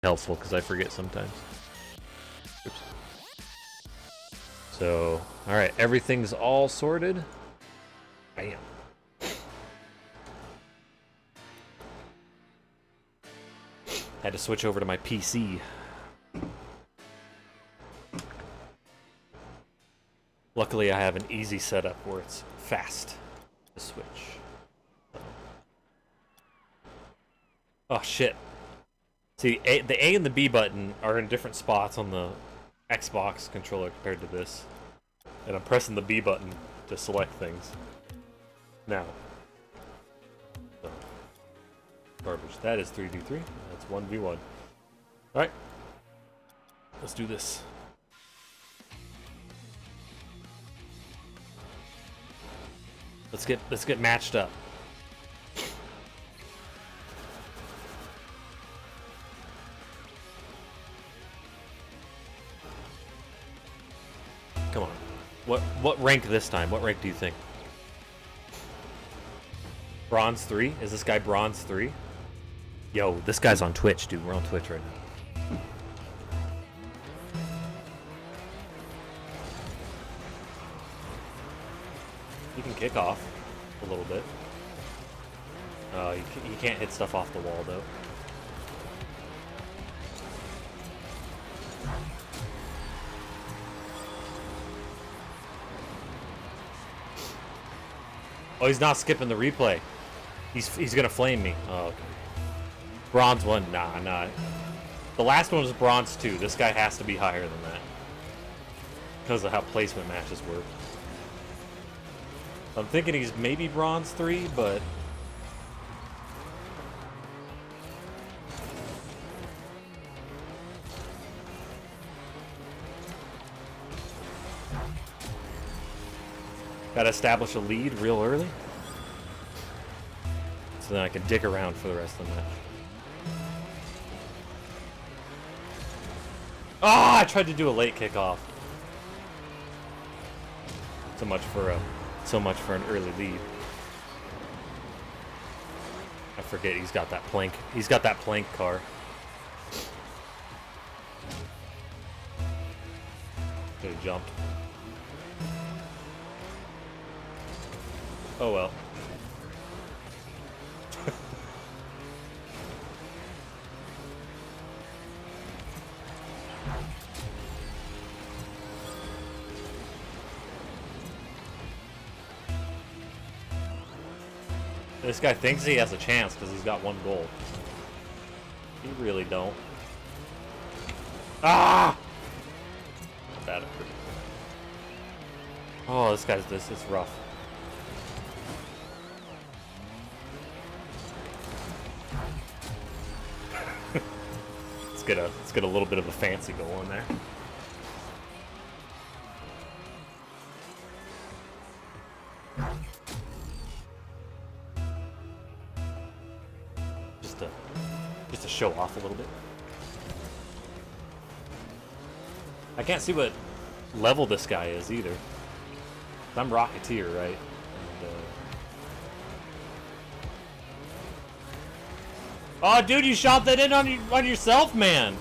helpful because I forget sometimes. Oops. So, all right, everything's all sorted. Bam. Had to switch over to my PC. Luckily, I have an easy setup where it's fast to switch. Oh shit. See, the A and the B button are in different spots on the Xbox controller compared to this. And I'm pressing the B button to select things. Now. So, garbage. That is 3v3. That's 1v1. Alright. Let's do this. Let's get matched up. Come on. What rank this time? What rank do you think? Bronze 3? Is this guy Bronze 3? Yo, this guy's on Twitch, dude. We're on Twitch right now. You can kick off a little bit. You can't hit stuff off the wall, though. Oh, he's not skipping the replay. He's gonna flame me. Oh, okay. Bronze 1? Nah. The last one was Bronze 2. This guy has to be higher than that. Because of how placement matches work. I'm thinking he's maybe Bronze 3, but... Gotta establish a lead real early. So then I can dick around for the rest of the match. Ah! I tried to do a late kickoff. So much for an early lead. I forget he's got that plank. He's got that plank car. Could have jumped. Oh well. This guy thinks he has a chance because he's got 1 goal. You really don't. Ah! Bad. Oh, this is rough. Let's get a little bit of a fancy goal in there. Just to show off a little bit. I can't see what level this guy is either. I'm Rocketeer, right? And, oh, dude, you shot that in on yourself, man.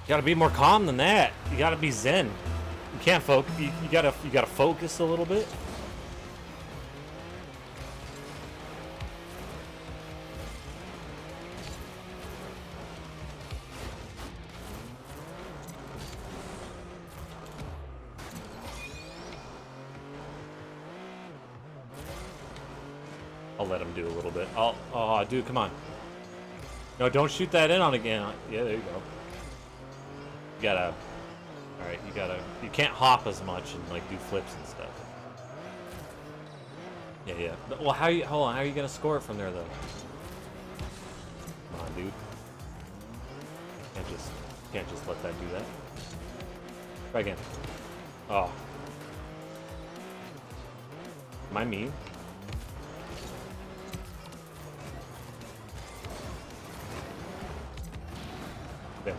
You gotta be more calm than that. You gotta be zen. You can't focus. You gotta focus a little bit. I'll let him do a little bit. Oh, dude, come on. No, don't shoot that in on again. Yeah, there you go. You gotta... Alright, you can't hop as much and, like, do flips and stuff. Yeah. Well, hold on, how are you gonna score it from there, though? Come on, dude. Can't just let that do that. Try again. Oh. Am I mean? There.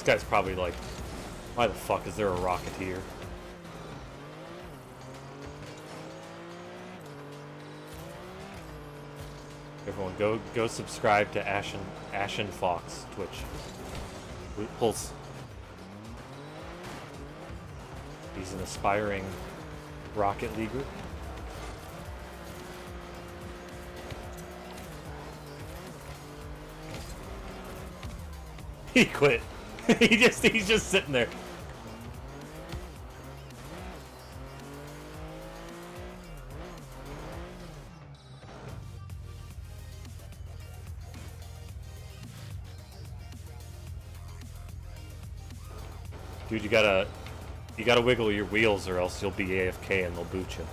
guy's probably like, why the fuck is there a rocket here? Everyone, go subscribe to Ashen Fox Twitch. Pulse. He's an aspiring Rocket Leaguer. He quit. He's just sitting there. Dude, you gotta wiggle your wheels or else you'll be AFK and they'll boot you.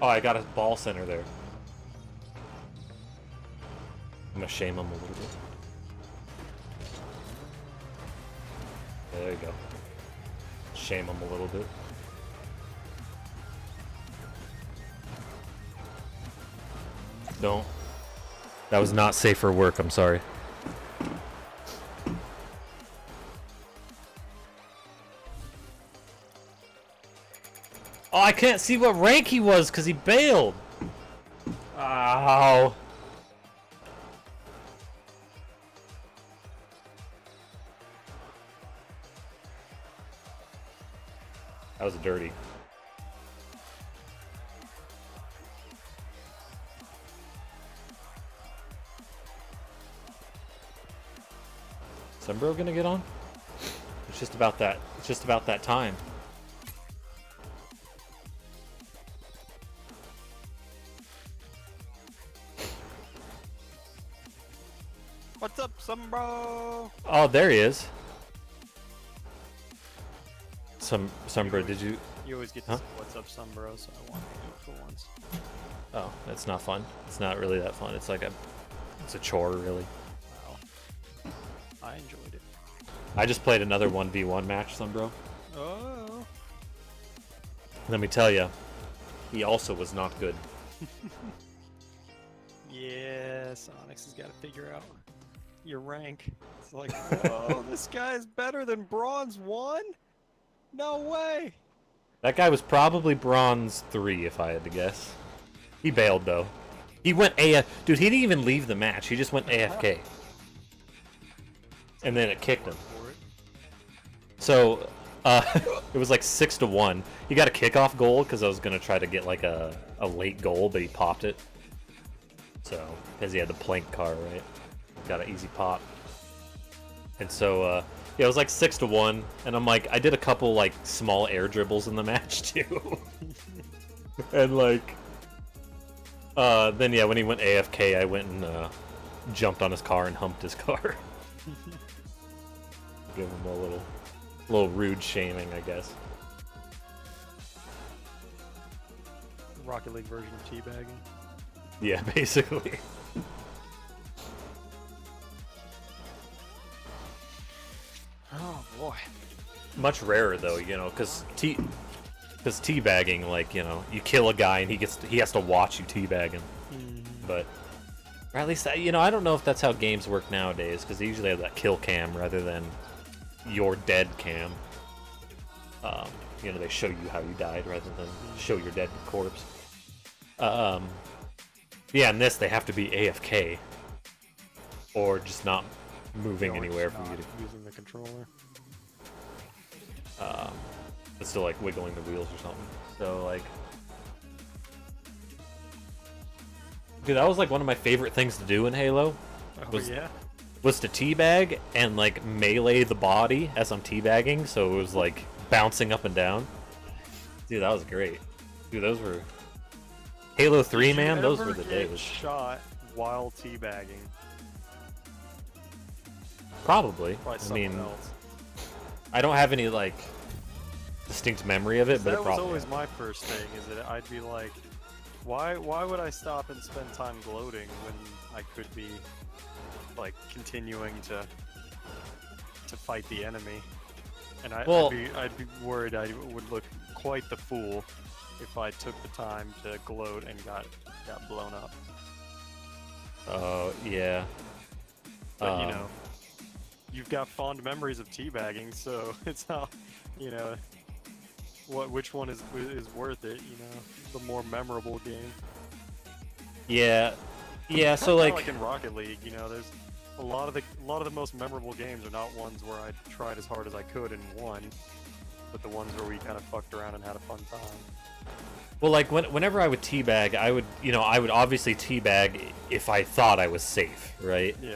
Oh, I got a ball center there. I'm gonna shame him a little bit. There you go. Shame him a little bit. Don't. That was not safe for work, I'm sorry. Oh, I can't see what rank he was because he bailed. Ow. That was dirty. Sunbro gonna get on? It's just about that. It's just about that time. What's up, Sunbro? Oh, there he is. Sunbro, did you? You always get to say what's up, Sunbro, so I want to do it for once. Oh, that's not fun. It's not really that fun. It's like it's a chore, really. Wow. I enjoyed it. I just played another 1v1 match, Sunbro. Oh. Let me tell you, he also was not good. Yeah, Sonics has got to figure out your rank. It's like, whoa, this guy's better than Bronze 1? No way! That guy was probably Bronze 3, if I had to guess. He bailed, though. He went AF... Dude, he didn't even leave the match. He just went AFK. And then it kicked him. So, it was like 6-1. He got a kickoff goal, because I was going to try to get like a late goal, but he popped it. So, because he had the plank car, right? Got an easy pop. And so, yeah, it was like 6-1, and I'm like, I did a couple like small air dribbles in the match too, and like, then yeah, when he went AFK, I went and jumped on his car and humped his car. Give him a little rude shaming, I guess. Rocket League version of teabagging. Yeah, basically. Oh boy. Much rarer though, you know, because teabagging, like, you know, you kill a guy and he has to watch you teabag him. But, or at least, you know, I don't know if that's how games work nowadays, because they usually have that kill cam rather than your dead cam. You know, they show you how you died rather than show your dead corpse. Yeah, in this they have to be AFK or just not moving anywhere for you to using the controller. But still like wiggling the wheels or something. So like, dude, that was like one of my favorite things to do in Halo. Was to teabag and like melee the body as I'm teabagging, so it was like bouncing up and down. Dude, that was great. Dude, those were Halo 3, man. Those were the days. Shot while teabagging. Probably. I mean, I don't have any like distinct memory of it, but it probably. That was always my first thing. Is that I'd be like, why would I stop and spend time gloating when I could be like continuing to to fight the enemy. And Well- I'd be worried I would look quite the fool if I took the time to gloat and got blown up. Oh, yeah. But you know, you've got fond memories of teabagging, so it's how, you know, which one is worth it? You know, the more memorable game. Yeah. Yeah, so Kinda like in Rocket League, you know, there's a lot of the most memorable games are not ones where I tried as hard as I could and won, but the ones where we kind of fucked around and had a fun time. well, like whenever I would teabag, I would obviously teabag if I thought I was safe, right? Yeah.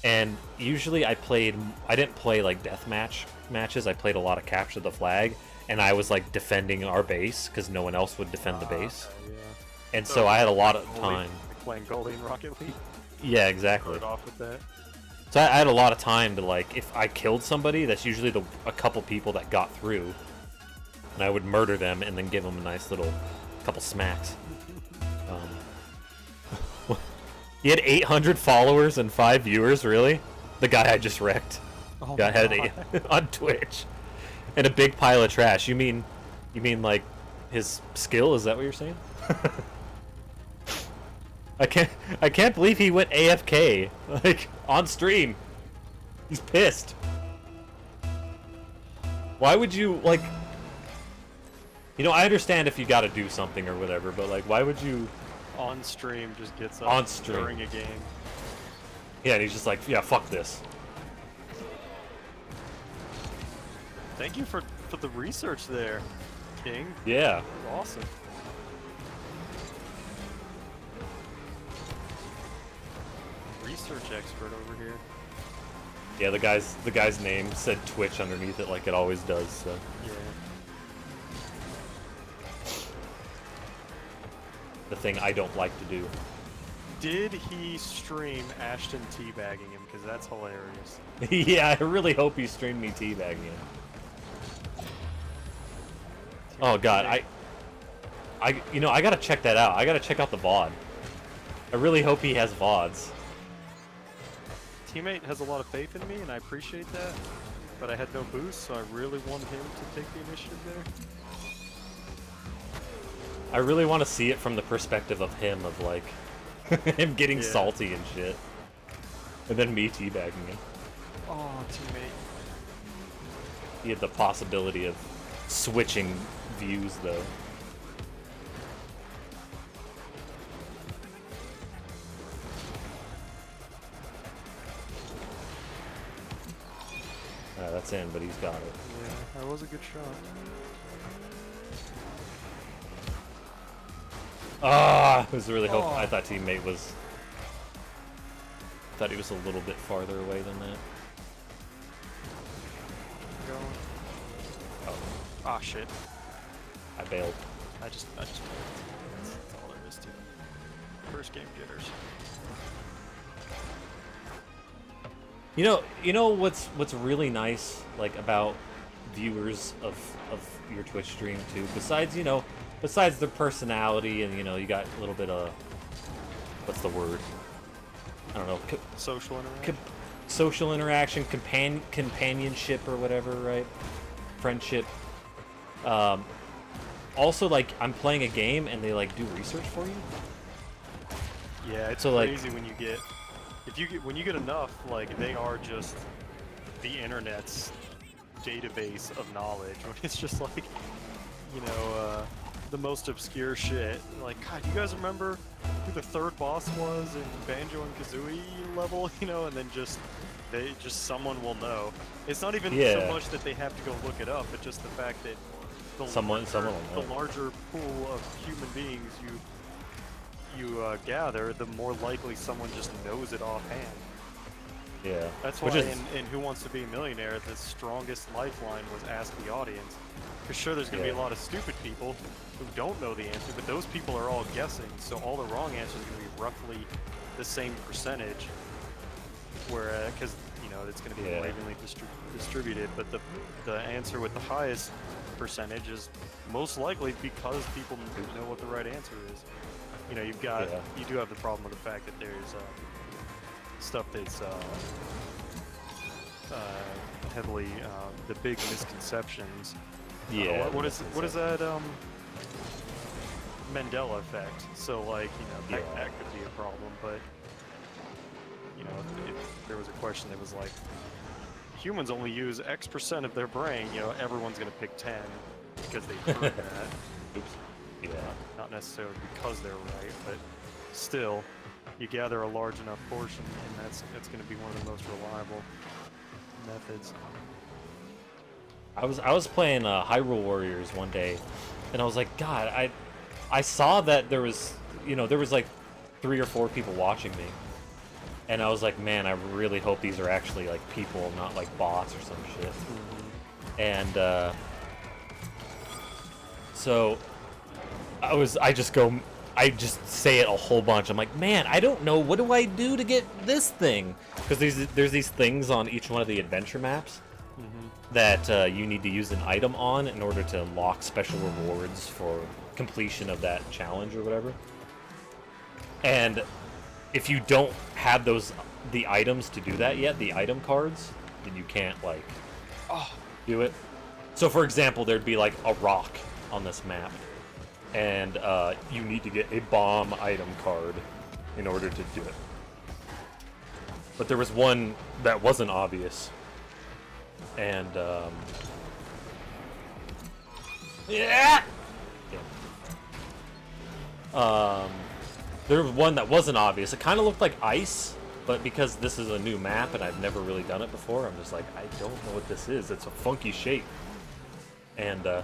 And usually I didn't play like deathmatch matches. I played a lot of capture the flag, and I was like defending our base because no one else would defend the base. Okay, yeah. And so I had a lot of Goalie- time. like playing goalie in Rocket League. Yeah, exactly. Start off with that. So I had a lot of time to, like, if I killed somebody, that's usually a couple people that got through, and I would murder them and then give them a nice little couple smacks. He had 800 followers and 5 viewers, really? The guy I just wrecked. Oh Got my had God. on Twitch. And a big pile of trash. You mean like his skill? Is that what you're saying? I can't believe he went AFK, like, on stream. He's pissed. Why would you, like... You know, I understand if you gotta do something or whatever, but, like, why would you... On stream just gets up On stream. during a game. Yeah, and he's just like, yeah, fuck this. Thank you for the research there, King. Yeah. Awesome. Research expert over here. Yeah, the guy's name said Twitch underneath it like it always does, so... Yeah. The thing I don't like to do. Did he stream Ashton teabagging him? Because that's hilarious. Yeah, I really hope he streamed me teabagging him. Oh god, I gotta check that out. I gotta check out the VOD. I really hope he has VODs. Teammate has a lot of faith in me, and I appreciate that. But I had no boost, so I really want him to take the initiative there. I really want to see it from the perspective of him, of like, him getting Yeah. salty and shit. And then me teabagging him. Oh, teammate. He had the possibility of switching views, though. That's in, but he's got it. Yeah, that was a good shot. Ah, I was really hoping. Oh. I thought teammate was. Thought he was a little bit farther away than that. Going. Oh, Ah, shit. I bailed. I just bailed. That's all there is to it. First game jitters. You know what's really nice, like, about viewers of your Twitch stream too, besides their personality, and you got a little bit of, what's the word? I don't know. Social interaction. Social interaction, companionship or whatever, right? Friendship. Also, like, I'm playing a game and they like do research for you. Yeah, it's So, like- crazy when you get when you get enough, like, they are just the internet's database of knowledge. When it's just like, the most obscure shit. Like, God, you guys remember who the third boss was in Banjo and Kazooie level? And then just someone will know. It's not even Yeah. so much that they have to go look it up, but just the fact that Someone will know. the larger pool of human beings you gather, the more likely someone just knows it offhand. Yeah. That's why in Who Wants to Be a Millionaire, the strongest lifeline was ask the audience. For sure, there's going to be a lot of stupid people who don't know the answer, but those people are all guessing, so all the wrong answers are going to be roughly the same percentage. Where, because it's going to be evenly distributed, but the answer with the highest percentage is most likely because people know what the right answer is. You've got you do have the problem with the fact that there's stuff that's heavily the big misconceptions. Yeah. What is that? Mandela effect. So like, that could be a problem. But if there was a question that was like, humans only use X% of their brain, everyone's gonna pick 10 because they proved that. Oops. Yeah. Not necessarily because they're right, but still, you gather a large enough portion, and that's going to be one of the most reliable methods. I was playing Hyrule Warriors one day, and I was like, God, I saw that there was like 3 or 4 people watching me, and I was like, man, I really hope these are actually like people, not like bots or some shit. Mm-hmm. And so I just say it a whole bunch. I'm like, man, I don't know. What do I do to get this thing? Because there's these things on each one of the adventure maps that you need to use an item on in order to unlock special rewards for completion of that challenge or whatever. And if you don't have the items to do that yet, the item cards, then you can't do it. So for example, there'd be like a rock on this map, and you need to get a bomb item card in order to do it. But there was one that wasn't obvious, and there was one that wasn't obvious. It kind of looked like ice, but because this is a new map and I've never really done it before, I'm just like, I don't know what this is. It's a funky shape. And then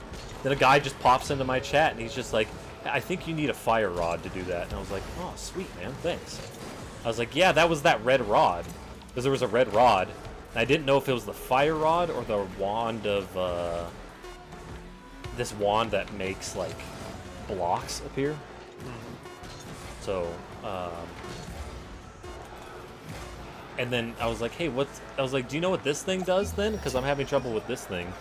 a guy just pops into my chat, and he's just like, I think you need a fire rod to do that. And I was like, oh, sweet, man, thanks. I was like, yeah, that was that red rod. Because there was a red rod. And I didn't know if it was the fire rod or the wand of... this wand that makes, like, blocks appear. So, and then I was like, hey, I was like, do you know what this thing does then? Because I'm having trouble with this thing.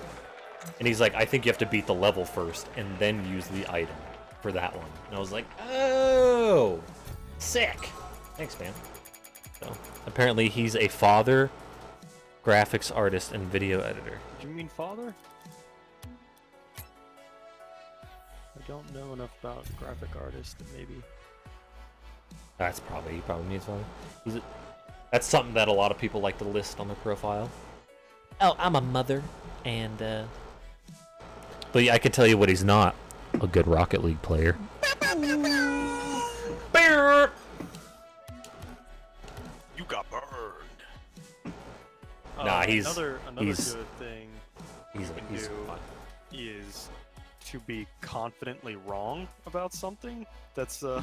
And he's like, I think you have to beat the level first and then use the item for that one. And I was like, oh, sick. Thanks, man. So apparently he's a father, graphics artist, and video editor. Did you mean father? I don't know enough about graphic artist, maybe. He probably means father. That's something that a lot of people like to list on their profile. Oh, I'm a mother, and but yeah, I can tell you what he's not. A good Rocket League player. You got burned. Nah, he's another he's, good thing he's fun. is to be confidently wrong about something. That's I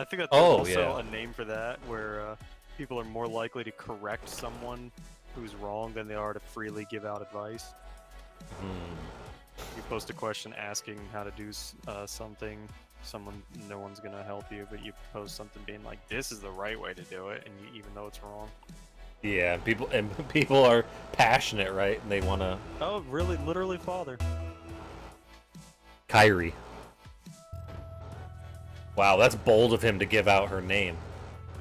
think that's also a name for that, where people are more likely to correct someone who's wrong than they are to freely give out advice. You post a question asking how to do something, no one's gonna help you, but you post something being like, this is the right way to do it, and even though it's wrong. Yeah, people are passionate, right? And they wanna... Oh, really? Literally father. Kyrie. Wow, that's bold of him to give out her name.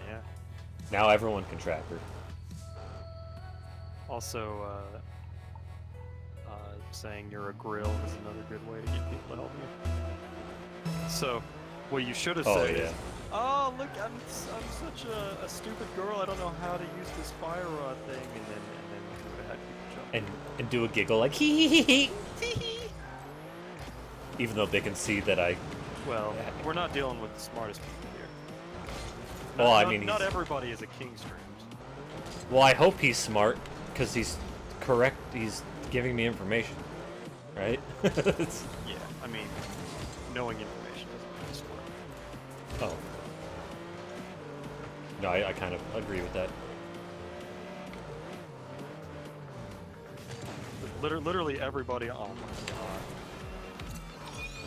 Yeah. Now everyone can track her. Also, saying you're a grill is another good way to get people to help you. So, what you should have said is, oh, look, I'm such a stupid girl, I don't know how to use this fire rod thing, and then you would have had people jump. And do a giggle like, hee hee hee hee. Even though they can see that I... Well, we're not dealing with the smartest people here. Well, I mean, not everybody is a king streams. Well, I hope he's smart, because he's correct. He's giving me information, right? Yeah, I mean, knowing information doesn't mean smart. Oh. No, I kind of agree with that. Literally everybody. Oh my god.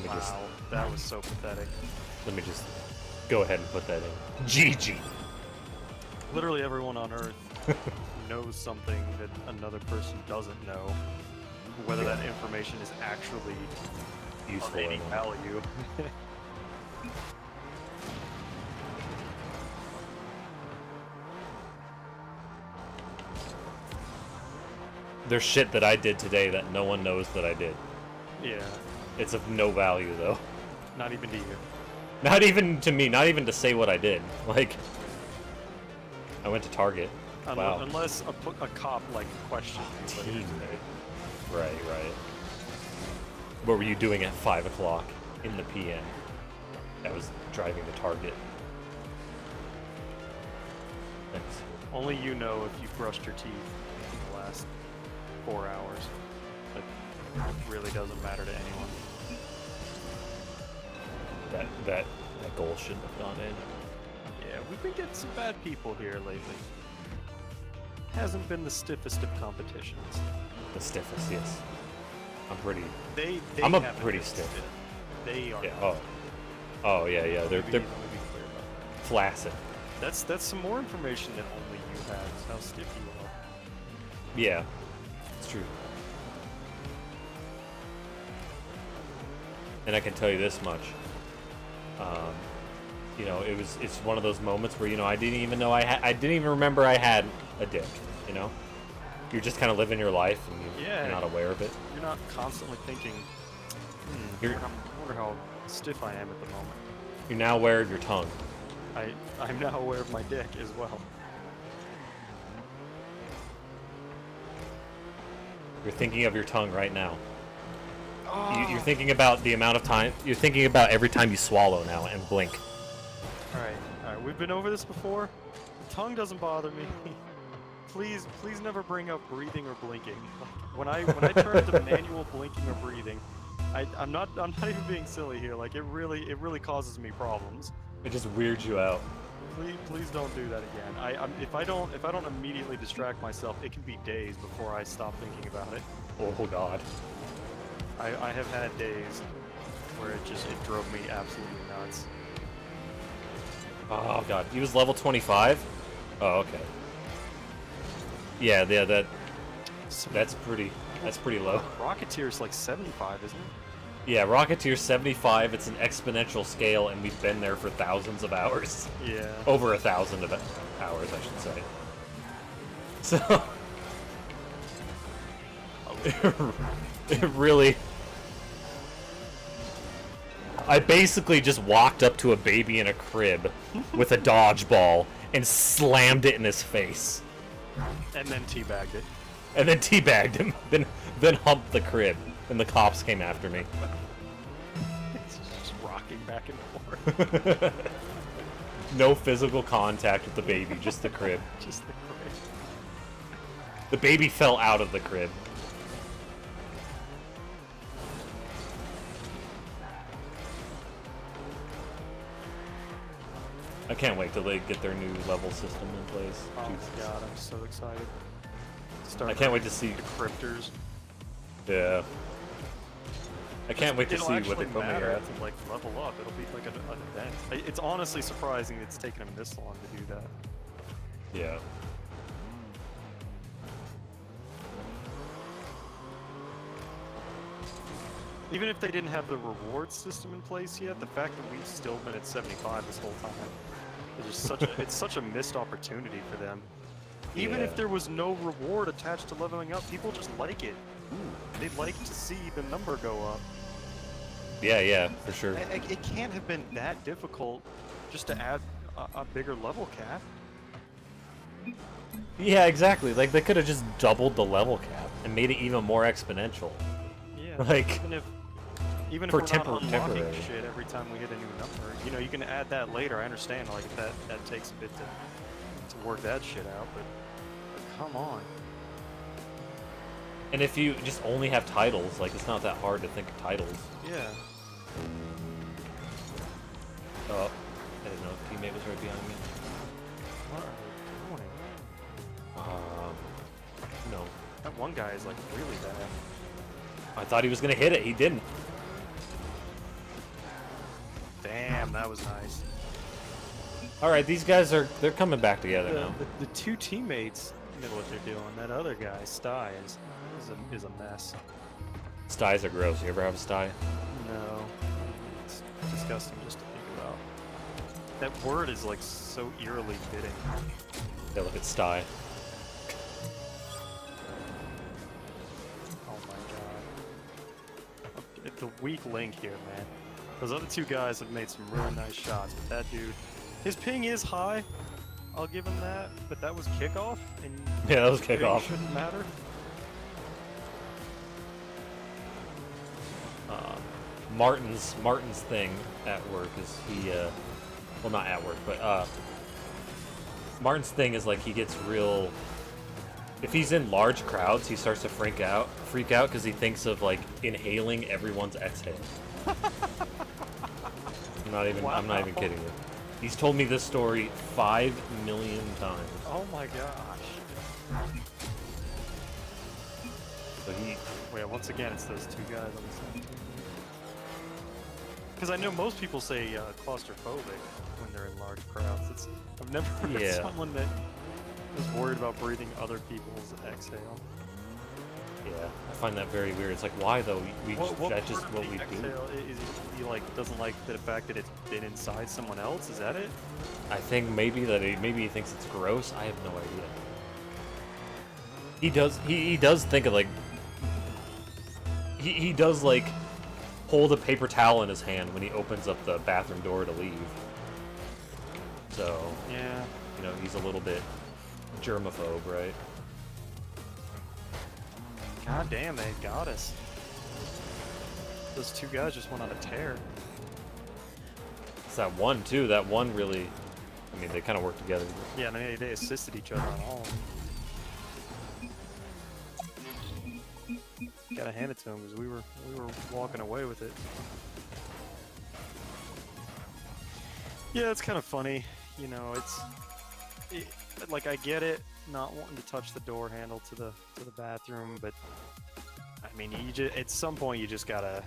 Wow, that was so pathetic. Let me just go ahead and put that in. GG. Literally everyone on Earth knows something that another person doesn't know. Whether that information is actually useful of any value. There's shit that I did today that no one knows that I did. Yeah. It's of no value, though. Not even to you. Not even to me, not even to say what I did. Like, I went to Target. Wow. Unless a cop, like, questioned you. But Teammate. Right. What were you doing at 5 o'clock in the PM? I was driving to Target. Thanks. only you know if you brushed your teeth in the last 4 hours. But it really doesn't matter to anyone. That goal shouldn't have gone in. Yeah, we've been getting some bad people here lately. Hasn't been the stiffest of competitions. The stiffest, yes. I'm pretty. I'm a pretty stiff. They are. Yeah. Oh yeah. They're Let me be clear about that. flaccid. That's some more information that only you have. Is how stiff you are. Yeah, it's true. And I can tell you this much. You know, it's one of those moments where, you know, I didn't even remember I had a dick. You know, you're just kind of living your life and you're not aware of it. You're not constantly thinking. I wonder how stiff I am at the moment. You're now aware of your tongue. I'm now aware of my dick as well. You're thinking of your tongue right now. Oh. You're thinking about the amount of time. You're thinking about every time you swallow now and blink. All right. We've been over this before. The tongue doesn't bother me. Please never bring up breathing or blinking. When I turn to manual blinking or breathing, I'm not even being silly here. Like it really causes me problems. It just weirds you out. Please don't do that again. If I don't immediately distract myself, it can be days before I stop thinking about it. Oh God. I have had days where it drove me absolutely nuts. Oh God, he was level 25. Oh, okay. Yeah, that's pretty low. Rocketeer's like 75, isn't it? Yeah, Rocketeer's 75. It's an exponential scale, and we've been there for thousands of hours. Yeah. Over 1,000 of hours, I should say. So it really. I basically just walked up to a baby in a crib with a dodgeball and slammed it in his face. And then teabagged it. And then teabagged him. Then humped the crib. And the cops came after me. It's just rocking back and forth. No physical contact with the baby, just the crib. Just the crib. The baby fell out of the crib. I can't wait till they get their new level system in place. Oh Jesus. my god, I'm so excited. I can't wait to see decryptors. Yeah. I can't wait to see what they put me matter at. to like level up. It'll be like an event. It's honestly surprising it's taken them this long to do that. Yeah. Even if they didn't have the reward system in place yet, the fact that we've still been at 75 this whole time is just it's such a missed opportunity for them. Even if there was no reward attached to leveling up, people just like it. They'd like to see the number go up. Yeah, for sure. It can't have been that difficult just to add a bigger level cap. Yeah, exactly. Like, they could have just doubled the level cap and made it even more exponential. Yeah. Like, even if for we're not unlocking temporary shit every time we hit a new number, you know, you can add that later. I understand, like that takes a bit to work that shit out, but come on. And if you just only have titles, like, it's not that hard to think of titles. Yeah. Oh, I didn't know a teammate was right behind me. What are they doing? No. That one guy is like really bad. I thought he was gonna hit it. He didn't. Damn, that was nice. All right, these guys they're coming back together now. The two teammates know what they're doing. That other guy, Sty, is a mess. Styes are gross. You ever have a sty? No, it's disgusting just to think about. That word is like so eerily fitting. Yeah, look at sty. the weak link here, man. Those other two guys have made some really nice shots, but that dude, his ping is high. I'll give him that, but that was kickoff, and Yeah, that was ping kickoff. shouldn't matter. Martin's thing at work is he well, not at work, but Martin's thing is like he gets real. If he's in large crowds, he starts to freak out because he thinks of like inhaling everyone's exhale. I'm not even kidding you. He's told me this story 5 million times. Oh my gosh. So he. Wait, once again, it's those two guys on the same team. Because I know most people say claustrophobic when they're in large crowds. I've never heard someone that is worried about breathing other people's exhale. Yeah, I find that very weird. It's like, why though? That's just what we do. Exhale, is he like doesn't like the fact that it's been inside someone else? Is that it? I think maybe he thinks it's gross. I have no idea. He does think of like he does like hold a paper towel in his hand when he opens up the bathroom door to leave. So yeah, you know, he's a little bit germaphobe, right? God damn, they got us. Those two guys just went on a tear. It's that one too. That one really. I mean, they kind of work together. Yeah, they assisted each other on all of them. Gotta hand it to him because we were walking away with it. Yeah, it's kind of funny, you know. Like I get it, not wanting to touch the door handle to the bathroom, but I mean, at some point you just gotta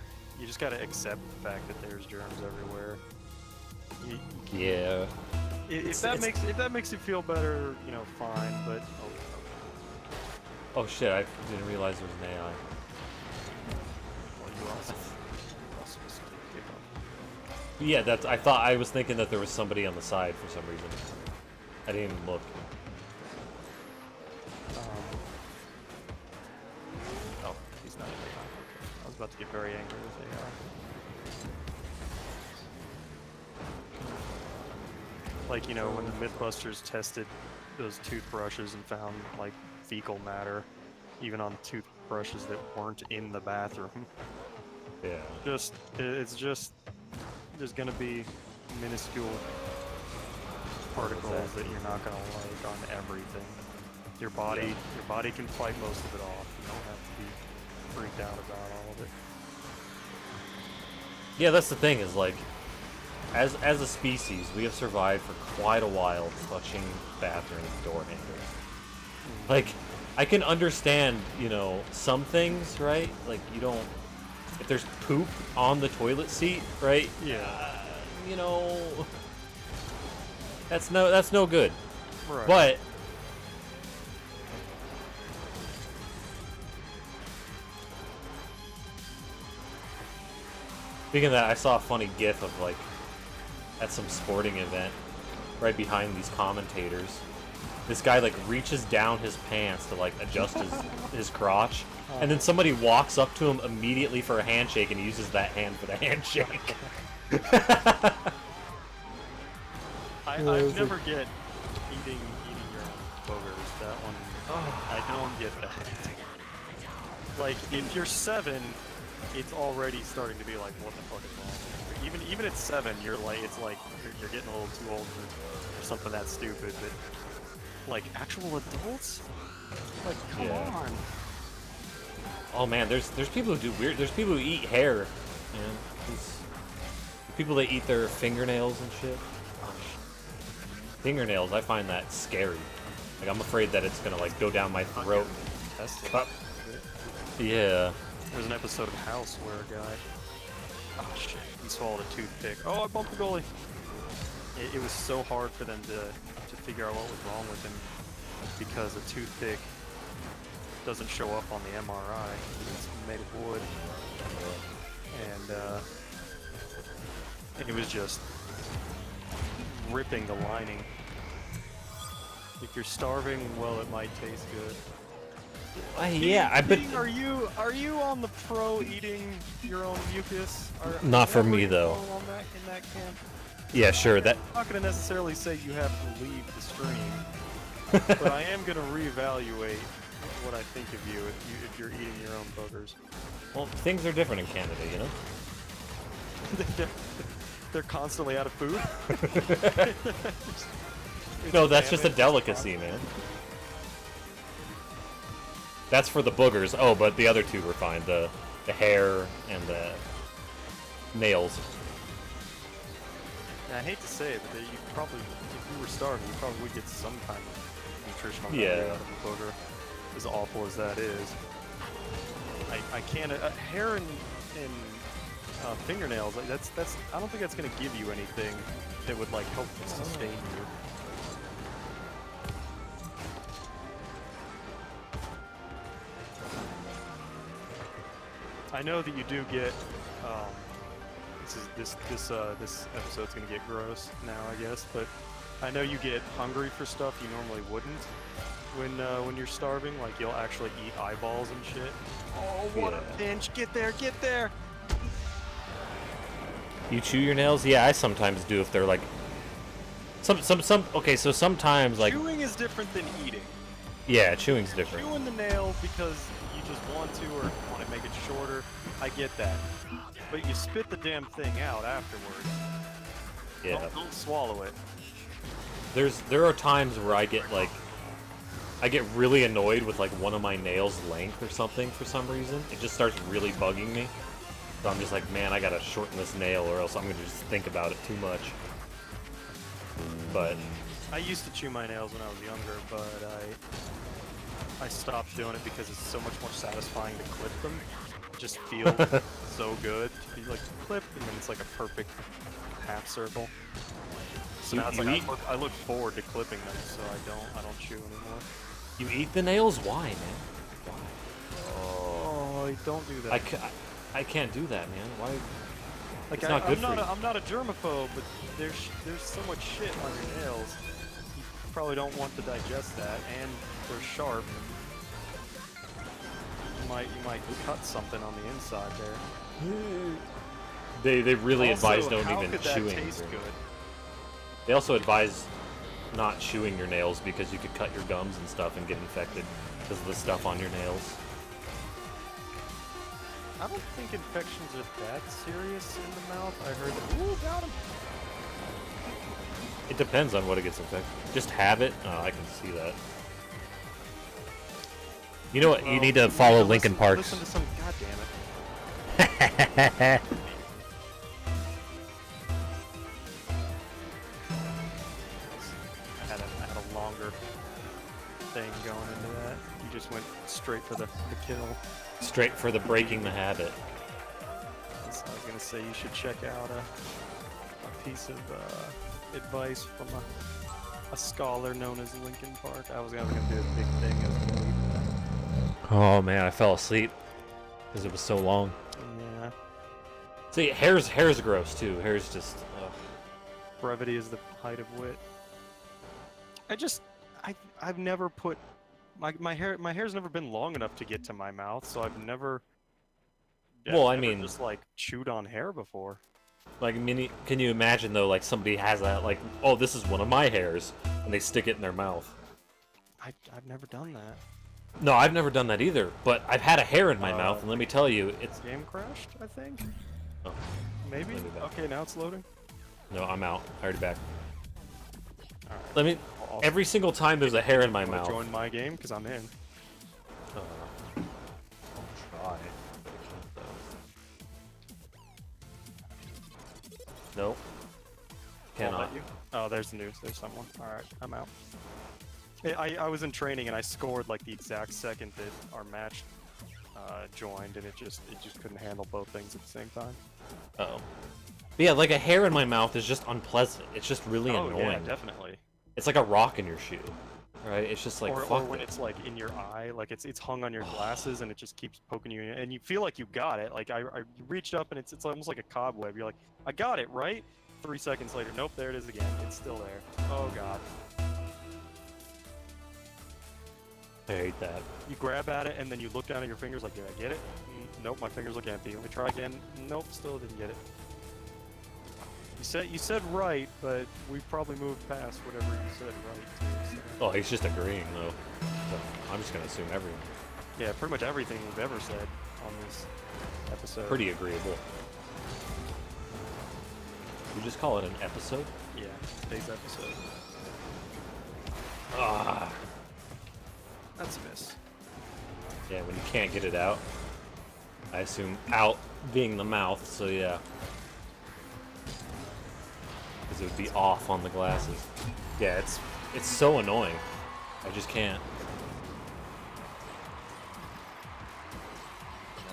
accept the fact that there's germs everywhere. Yeah. If that makes you feel better, you know, fine. But oh shit! I didn't realize there was an AI. well, you also supposed to pick up. Yeah, I was thinking that there was somebody on the side for some reason. I didn't even look. Oh, he's not in AI. Okay. I was about to get very angry with AI. Like, you know, when the Mythbusters tested those toothbrushes and found, like, fecal matter, even on toothbrushes that weren't in the bathroom. Yeah. It's just, there's gonna be minuscule particles that you're not gonna like on everything. Your body can fight most of it off. You don't have to be freaked out about all of it. Yeah, that's the thing is like, as a species, we have survived for quite a while touching bathroom door handles. Like, I can understand, you know, some things, right? Like, you don't, if there's poop on the toilet seat, right? Yeah. You know, that's no good. Right. But speaking of that, I saw a funny GIF of like at some sporting event, right behind these commentators. This guy like reaches down his pants to like adjust his crotch, and then somebody walks up to him immediately for a handshake, and he uses that hand for the handshake. I never get eating your own boogers. That one, I don't get that. Like, if you're 7, it's already starting to be like, what the fuck is wrong with you? Even at 7, you're like, it's like you're getting a little too old for something that stupid. But like actual adults, like come on. Oh man, there's people who do weird. There's people who eat hair, man. There's people that eat their fingernails and shit. Fingernails, I find that scary. Like I'm afraid that it's gonna like go down my throat. Cut. Yeah. There's an episode of House where a guy, oh shit, he swallowed a toothpick. Oh, I bumped the goalie. It was so hard for them to figure out what was wrong with him because the toothpick doesn't show up on the MRI. It's made of wood, and it was just ripping the lining. If you're starving, well, it might taste good. Yeah, I bet. Eating, are you on the pro eating your own mucus? Not is for that where me you though. fall on that, in that camp? Yeah, sure. That. I'm not gonna necessarily say you have to leave the stream, but I am gonna reevaluate what I think of you if you're eating your own boogers. Well, things are different in Canada, you know. They're constantly out of food. No, that's just a famine, delicacy, man. That's for the boogers. Oh, but the other two were fine. The hair and the nails. And I hate to say it, but you probably, if you were starving, you probably would get some kind of nutritional value Yeah. out of a booger. As awful as that is, I can't. Hair and fingernails. Like that's. I don't think that's gonna give you anything that would like help sustain you. I know that you do get. This episode's gonna get gross now, I guess, but I know you get hungry for stuff you normally wouldn't when you're starving. Like you'll actually eat eyeballs and shit. Oh, what a pinch! Get there, get there! You chew your nails? Yeah, I sometimes do if they're like. Okay, so sometimes like. Chewing is different than eating. Yeah, chewing's different. Chewing the nail because you just want to or want to make it shorter. I get that. But you spit the damn thing out afterwards. Yeah. Don't swallow it. There are times where I get really annoyed with like one of my nails' length or something for some reason. It just starts really bugging me. So I'm just like, man, I gotta shorten this nail or else I'm gonna just think about it too much. But I used to chew my nails when I was younger, but I stopped doing it because it's so much more satisfying to clip them. It just feels so good. You like clip, and then it's like a perfect half circle. So now it's like I look forward to clipping them, so I don't chew anymore. you eat the nails? Why, man? Why? Oh, don't do that. I can't do that, man. Why? Like It's not good for you. I'm not a germaphobe, but there's so much shit on your nails. You probably don't want to digest that, and they're sharp. You might cut something on the inside there. They really Also, advise don't how even could that chewing. taste good? They also advise not chewing your nails because you could cut your gums and stuff and get infected because of the stuff on your nails. I don't think infections are that serious in the mouth. I heard that. Ooh, got him! It depends on what it gets infected. Just have it. Oh, I can see that. You know what? You need to follow Linkin Park's. Listen to some. God damn it! I had a longer thing going into that. You just went straight for the kill. Straight for the breaking the habit. I was gonna say you should check out a piece of advice from a scholar known as Linkin Park. I was gonna do a big thing as Oh man, I fell asleep because it was so long. yeah. See, hair's gross too. Hair's just. Ugh. Brevity is the height of wit. I've never put my hair's never been long enough to get to my mouth, so I've never. Well, I never mean, just like chewed on hair before. Like, can you imagine though? Like somebody has that, like, oh, this is one of my hairs, and they stick it in their mouth. I've never done that. No, I've never done that either. But I've had a hair in my mouth, and let me tell you, it's. Game crashed, I think. Oh, Maybe. Okay, now it's loading. no, I'm out. I already back. All right. Let me. Every single time there's a hair in my Wanna mouth. join my game because I'm in. I'll try. Nope. Won't Cannot. let you? Oh, there's the news. There's someone. All right, I'm out. I was in training and I scored like the exact second that our match joined, and it just couldn't handle both things at the same time. Uh-oh. But yeah, like a hair in my mouth is just unpleasant. It's just really annoying. Yeah, definitely. It's like a rock in your shoe, right? It's just like or fuck when it. it's like in your eye, like it's hung on your glasses and it just keeps poking you, and you feel like you got it. Like I reached up and it's almost like a cobweb. You're like, I got it, right? 3 seconds later, nope, there it is again. It's still there. Oh god. I hate that. You grab at it and then you look down at your fingers like, did I get it? Nope, my fingers look empty. Let me try again. Nope, still didn't get it. You said right, but we probably moved past whatever you said right to. So. Oh, he's just agreeing though. So I'm just gonna assume everything. Yeah, pretty much everything we've ever said on this episode. Pretty agreeable. You just call it an episode? Yeah, today's episode. Ah. That's a miss. Yeah, when you can't get it out. I assume out being the mouth, so yeah. Because it would be off on the glasses. Yeah, it's so annoying. I just can't.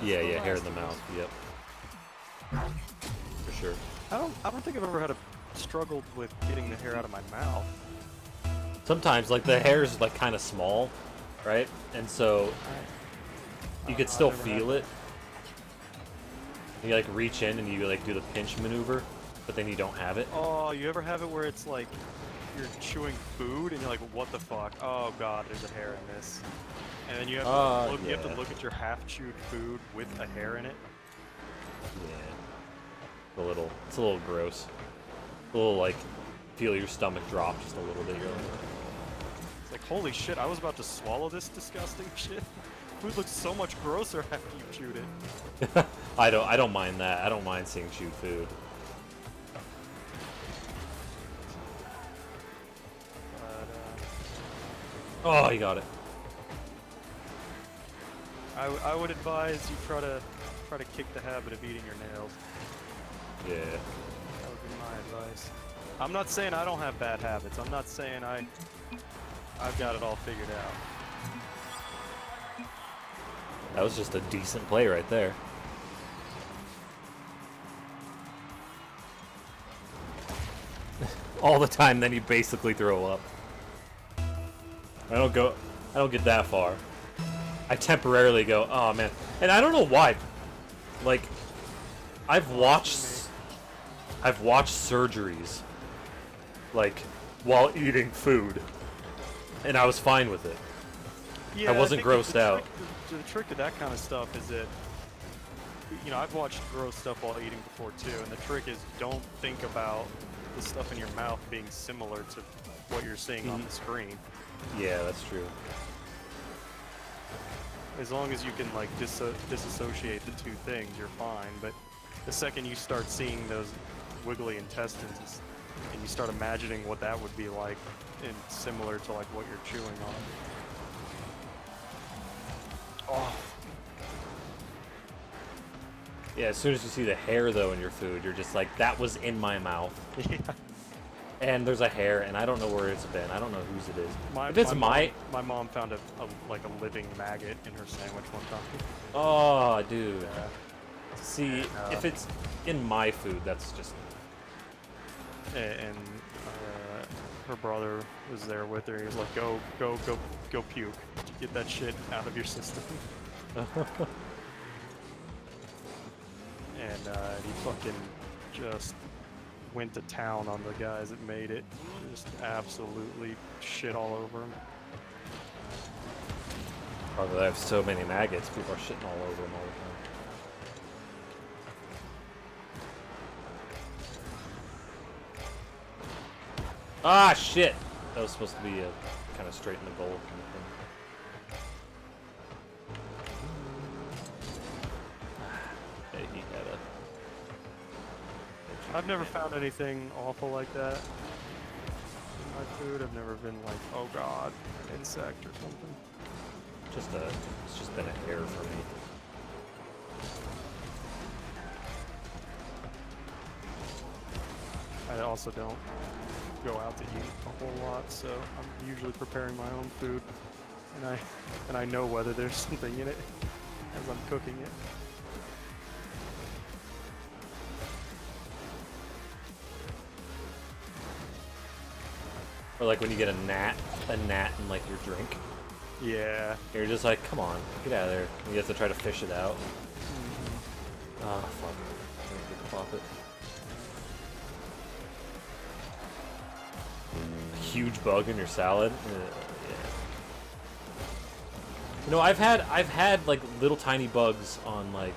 Yeah, hair in the mouth. Yep. For sure. I don't think I've ever had a struggled with getting the hair out of my mouth. Sometimes, like, the hair is, like, kind of small, right? And so you could still feel it. You, like, reach in and you, like, do the pinch maneuver, but then you don't have it. Oh, you ever have it where it's like you're chewing food and you're like, what the fuck? Oh god, there's a hair in this. And then you have to look, you have to look at your half-chewed food with a hair in it. Yeah. It's a little gross. A little, like, feel your stomach drop just a little bit. It's like, holy shit, I was about to swallow this disgusting shit. Food looks so much grosser after you've chewed it. I don't mind that. I don't mind seeing chewed food. But, Oh, you got it. I would advise you try to kick the habit of eating your nails. Yeah. That would be my advice. I'm not saying I don't have bad habits. I'm not saying I've got it all figured out. That was just a decent play right there. All the time, then you basically throw up. I don't get that far. I temporarily go, oh man. And I don't know why. Like, I've watched surgeries, like, while eating food, and I was fine with it. Yeah, I wasn't grossed out. The trick to that kind of stuff is that, you know, I've watched gross stuff while eating before too, and the trick is don't think about the stuff in your mouth being similar to what you're seeing on the screen. Yeah, that's true. As long as you can, like, disassociate the two things, you're fine. But the second you start seeing those wiggly intestines, and you start imagining what that would be like, and similar to, like, what you're chewing on. Oh. Yeah, as soon as you see the hair, though, in your food, you're just like, that was in my mouth. Yeah. And there's a hair, and I don't know where it's been. I don't know whose it is. My mom found a living maggot in her sandwich one time. Oh, dude. See, if it's in my food, that's just... And her brother was there with her. He was like, go puke. Get that shit out of your system. And he fucking just went to town on the guys that made it. Just absolutely shit all over them. Probably have so many maggots, people are shitting all over them all the time. Ah, shit! That was supposed to be a kind of straight in the goal kind of thing. Yeah, he had a... I've never found anything awful like that in my food. I've never been like, oh god, an insect or something. It's just been a hair for me. I also don't go out to eat a whole lot, so I'm usually preparing my own food, and I know whether there's something in it as I'm cooking it. Or like when you get a gnat in like your drink. Yeah. You're just like, come on, get out of there. And you have to try to fish it out. Ah, fuck. I'm gonna pop it. A huge bug in your salad? Yeah. You know, I've had like little tiny bugs on like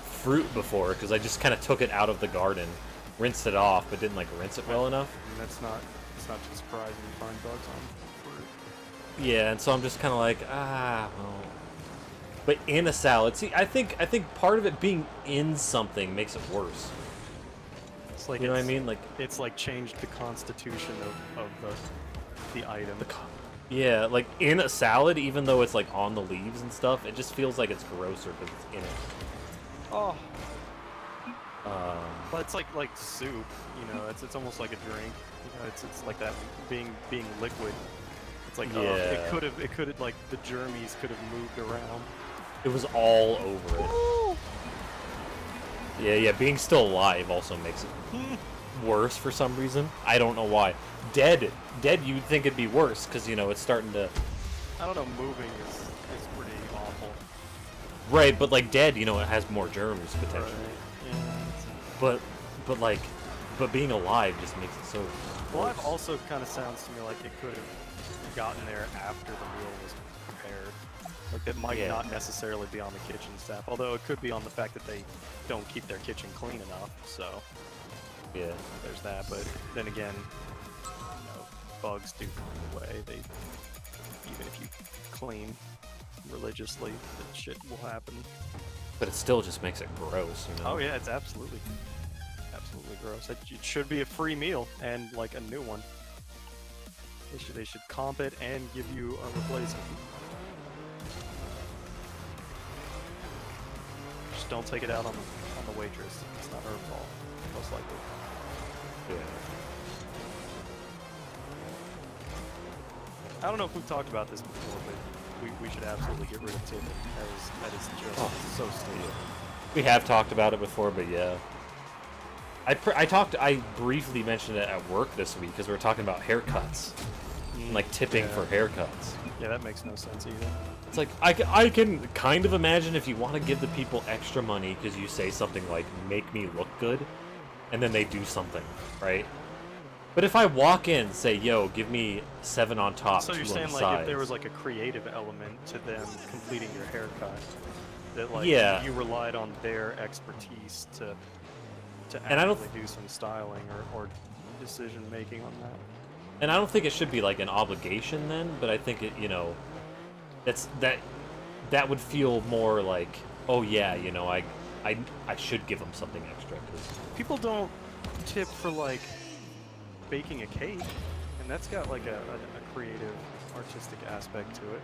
fruit before because I just kind of took it out of the garden, rinsed it off, but didn't like rinse it well enough. I mean, it's not too surprising to find bugs on fruit. Yeah, and so I'm just kind of like, well. But in a salad, see, I think part of it being in something makes it worse. It's like You know what I mean? Like it's like changed the constitution of the item. yeah, like in a salad, even though it's like on the leaves and stuff, it just feels like it's grosser because it's in it. Oh. But it's like soup, you know. It's almost like a drink. You know, it's like that being liquid. It's like it could have like the germies could have moved around. It was all over it. Yeah, being still alive also makes it worse for some reason. I don't know why. Dead, you'd think it'd be worse because you know it's starting to. I don't know. Moving is pretty awful. Right, but like dead, you know, it has more germs potentially. Right. Yeah. But being alive just makes it so. Alive also kind of sounds to me like it could have gotten there after the meal was prepared. Like it might not necessarily be on the kitchen staff, although it could be on the fact that they don't keep their kitchen clean enough. So yeah, there's that. But then again, you know, bugs do find a way. They even if you clean religiously, that shit will happen. but it still just makes it gross, you know. Oh yeah, it's absolutely gross. It should be a free meal and like a new one. They should comp it and give you a replacement. Just don't take it out on the waitress. It's not her fault, most likely. Yeah. I don't know if we've talked about this before, but we should absolutely get rid of tipping. That is just so stupid. We have talked about it before, but yeah. I briefly mentioned it at work this week because we were talking about haircuts. Like tipping for haircuts. Yeah, that makes no sense either. It's like, I can kind of imagine if you want to give the people extra money because you say something like, make me look good, and then they do something, right? But if I walk in and say, yo, give me 7 on top, 2 on the sides. So you're saying like if there was like a creative element to them completing your haircut, that like you relied on their expertise to actually do some styling or decision making on that. And I don't think it should be like an obligation then, but I think it, you know, that would feel more like, oh yeah, you know, I should give them something extra. Cause people don't tip for like baking a cake, and that's got like a creative, artistic aspect to it.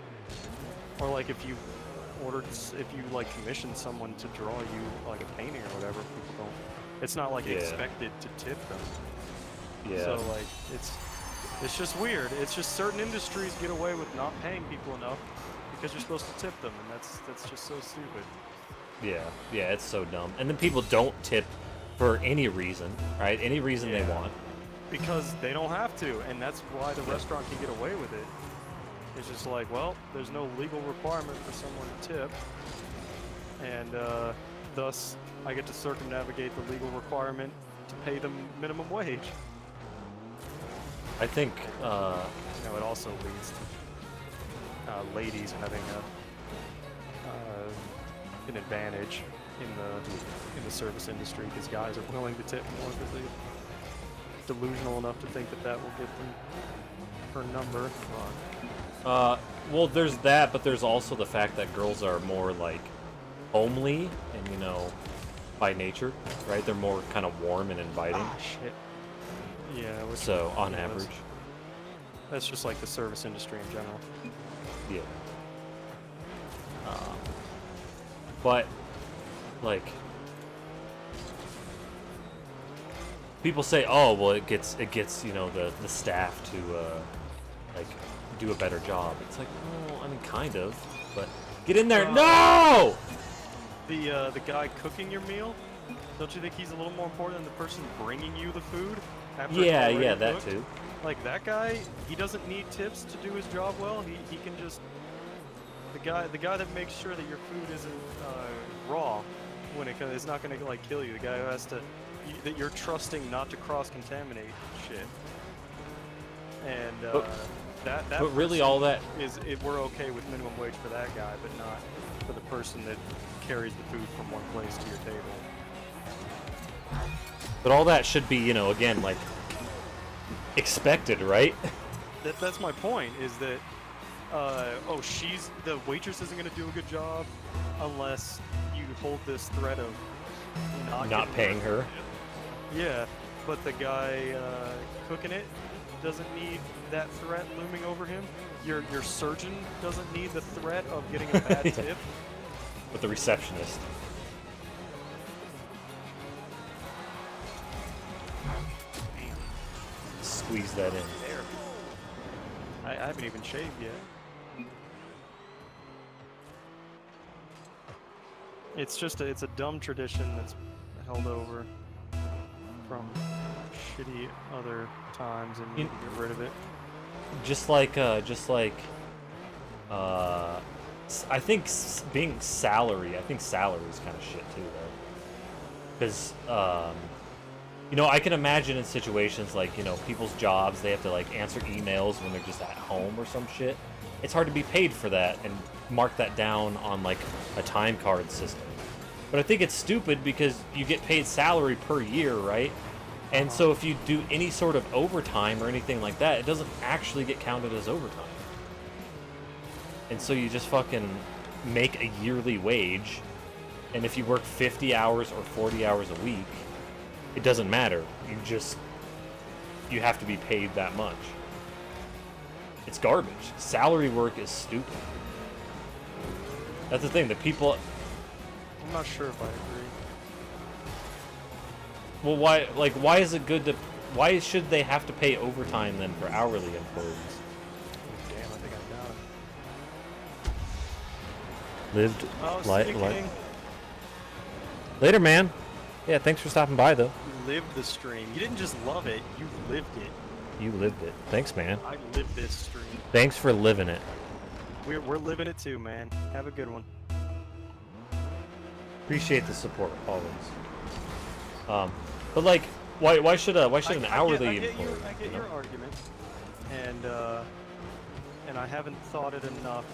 Or like if you like commission someone to draw you like a painting or whatever, people don't. It's not like expected to tip them. Yeah. So like it's just weird. It's just certain industries get away with not paying people enough because you're supposed to tip them, and that's just so stupid. Yeah, it's so dumb. And then people don't tip for any reason, right? Any reason they want. Because they don't have to, and that's why the restaurant can get away with it. It's just like, well, there's no legal requirement for someone to tip, and thus I get to circumnavigate the legal requirement to pay them minimum wage. I think it also leads to ladies having an advantage in the service industry because guys are willing to tip more because they're delusional enough to think that will get them her number. Well, there's that, but there's also the fact that girls are more like homely and, you know, by nature, right? They're more kind of warm and inviting. Ah, shit. Yeah. So, on average. That's just like the service industry in general. Yeah. But, like, people say, oh, well, it gets you know, the staff to, like, do a better job. It's like, well, I mean, kind of, but get in there. No! The guy cooking your meal, don't you think he's a little more important than the person bringing you the food? Yeah, that too. Like that guy, he doesn't need tips to do his job well. He can just the guy that makes sure that your food isn't raw when it's not gonna like kill you. The guy who has to that you're trusting not to cross-contaminate shit. And That But really, all that we're okay with minimum wage for that guy, but not for the person that carries the food from one place to your table. But all that should be, you know, again, like, expected, right? That's my point, is that, oh, the waitress isn't going to do a good job unless you hold this threat of Not paying her. Yeah, but the guy cooking it doesn't need that threat looming over him. Your surgeon doesn't need the threat of getting a bad tip. With the receptionist. Squeeze that in. There. I haven't even shaved yet. It's just it's a dumb tradition that's held over from shitty other times, and you need to get rid of it. I think being salary, I think salary is kind of shit too, though. Because, you know, I can imagine in situations like, you know, people's jobs, they have to, like, answer emails when they're just at home or some shit. It's hard to be paid for that and mark that down on, like, a time card system. But I think it's stupid because you get paid salary per year, right? And so if you do any sort of overtime or anything like that, it doesn't actually get counted as overtime. And so you just fucking make a yearly wage, and if you work 50 hours or 40 hours a week, it doesn't matter. You have to be paid that much. It's garbage. Salary work is stupid. That's the thing, that people... I'm not sure if I agree. Well, why is it good to... Why should they have to pay overtime then for hourly employees? Damn, I think I got it. Lived life. Speaking, Later, man. Yeah, thanks for stopping by, though. you lived the stream. You didn't just love it, you lived it. You lived it. Thanks, man. I lived this stream. Thanks for living it. We're living it too, man. Have a good one. Appreciate the support always. But like, why should an hourly I get employee? I get your argument, and I haven't thought it enough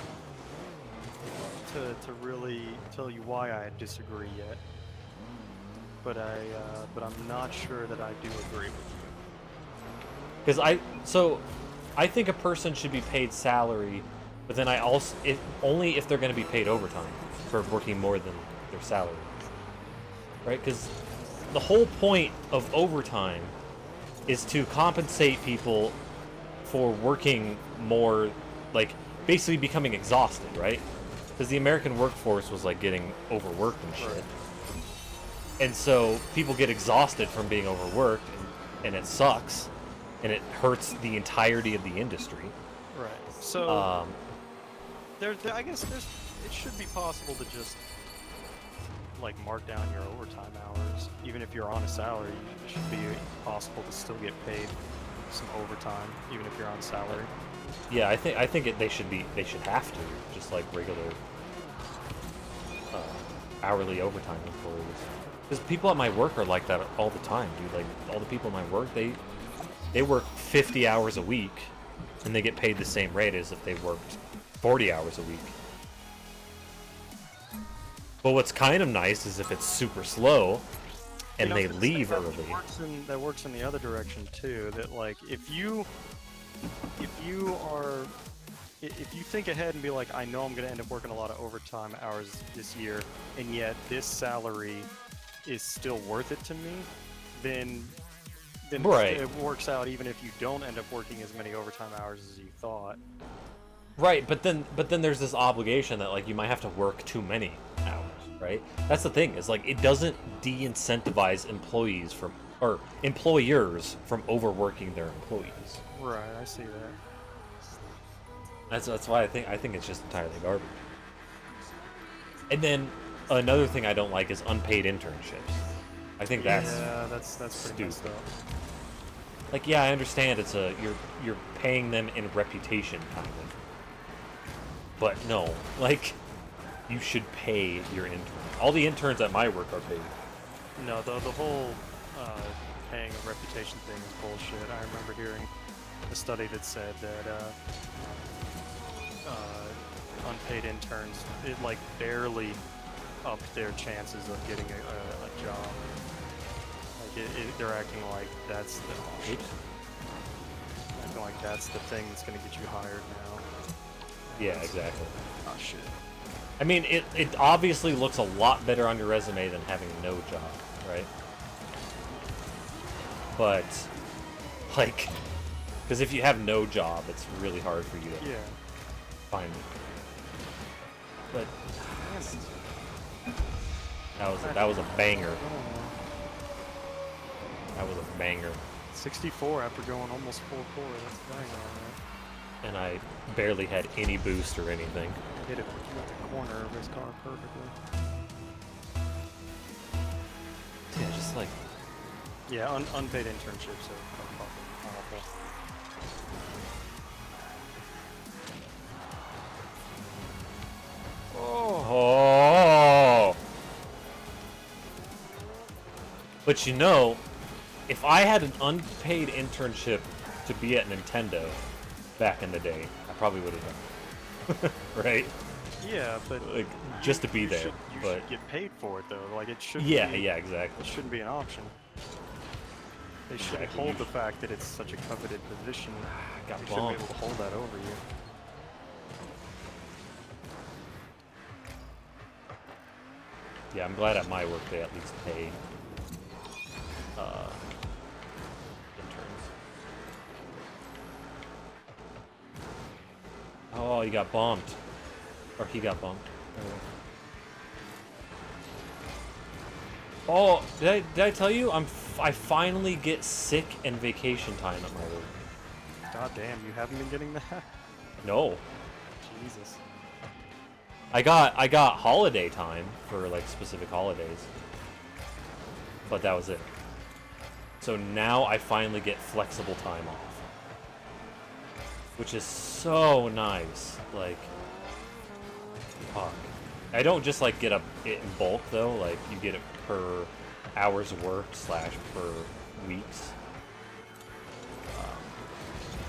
to really tell you why I disagree yet. But I'm not sure that I do agree with you. Because I think a person should be paid salary, but then only if they're going to be paid overtime for working more than their salary, right? Because the whole point of overtime is to compensate people for working more, like basically becoming exhausted, right? Because the American workforce was like getting overworked and shit. Right. And so people get exhausted from being overworked, and it sucks, and it hurts the entirety of the industry. Right. So I guess it should be possible to just like mark down your overtime hours, even if you're on a salary. It should be possible to still get paid some overtime, even if you're on salary. Yeah, I think they should have to, just like regular hourly overtime employees. Because people at my work are like that all the time, dude. Like all the people at my work, they work 50 hours a week, and they get paid the same rate as if they worked 40 hours a week. But what's kind of nice is if it's super slow, and they leave early. That works in the other direction too. That like if you think ahead and be like, I know I'm going to end up working a lot of overtime hours this year, and yet this salary is still worth it to me, then right. It works out even if you don't end up working as many overtime hours as you thought. Right, but then there's this obligation that like you might have to work too many hours, right? That's the thing, is like it doesn't de-incentivize employers from overworking their employees. Right, I see that. That's why I think it's just entirely garbage. And then another thing I don't like is unpaid internships. I think that's pretty messed up. Like, yeah, I understand you're paying them in reputation kind of. But no, like you should pay your interns. All the interns at my work are paid. No, the whole paying a reputation thing is bullshit. I remember hearing a study that said that unpaid interns, it like barely upped their chances of getting a job. Like they're acting like that's the acting like that's the thing that's gonna get you hired now. Yeah, exactly. Oh shit. I mean, it obviously looks a lot better on your resume than having no job, right? But, like, because if you have no job, it's really hard for you to find it. But that was a banger. That was a banger. 64 after going almost full core. That's a banger, man. And I barely had any boost or anything. Hit it with the corner of his car perfectly. Yeah, just like... Yeah, unpaid internships are fucking awful. Oh! But you know, if I had an unpaid internship to be at Nintendo back in the day, I probably would have done it. Right? Yeah, but like just to be there. You but should get paid for it though. Like it should. Yeah, be, yeah, exactly. It shouldn't be an option. They shouldn't hold the fact that it's such a coveted position. Got they shouldn't be able to hold that over you. Yeah, I'm glad at my work they at least pay interns. Oh, you got bumped. Or he got bumped. Oh, did I tell you I finally get sick and vacation time at my work. God damn, you haven't been getting that? No. Jesus. I got holiday time for like specific holidays. But that was it. So now I finally get flexible time off. Which is so nice. Like, fuck. I don't just like get it in bulk though, like you get it per hours worked / per weeks.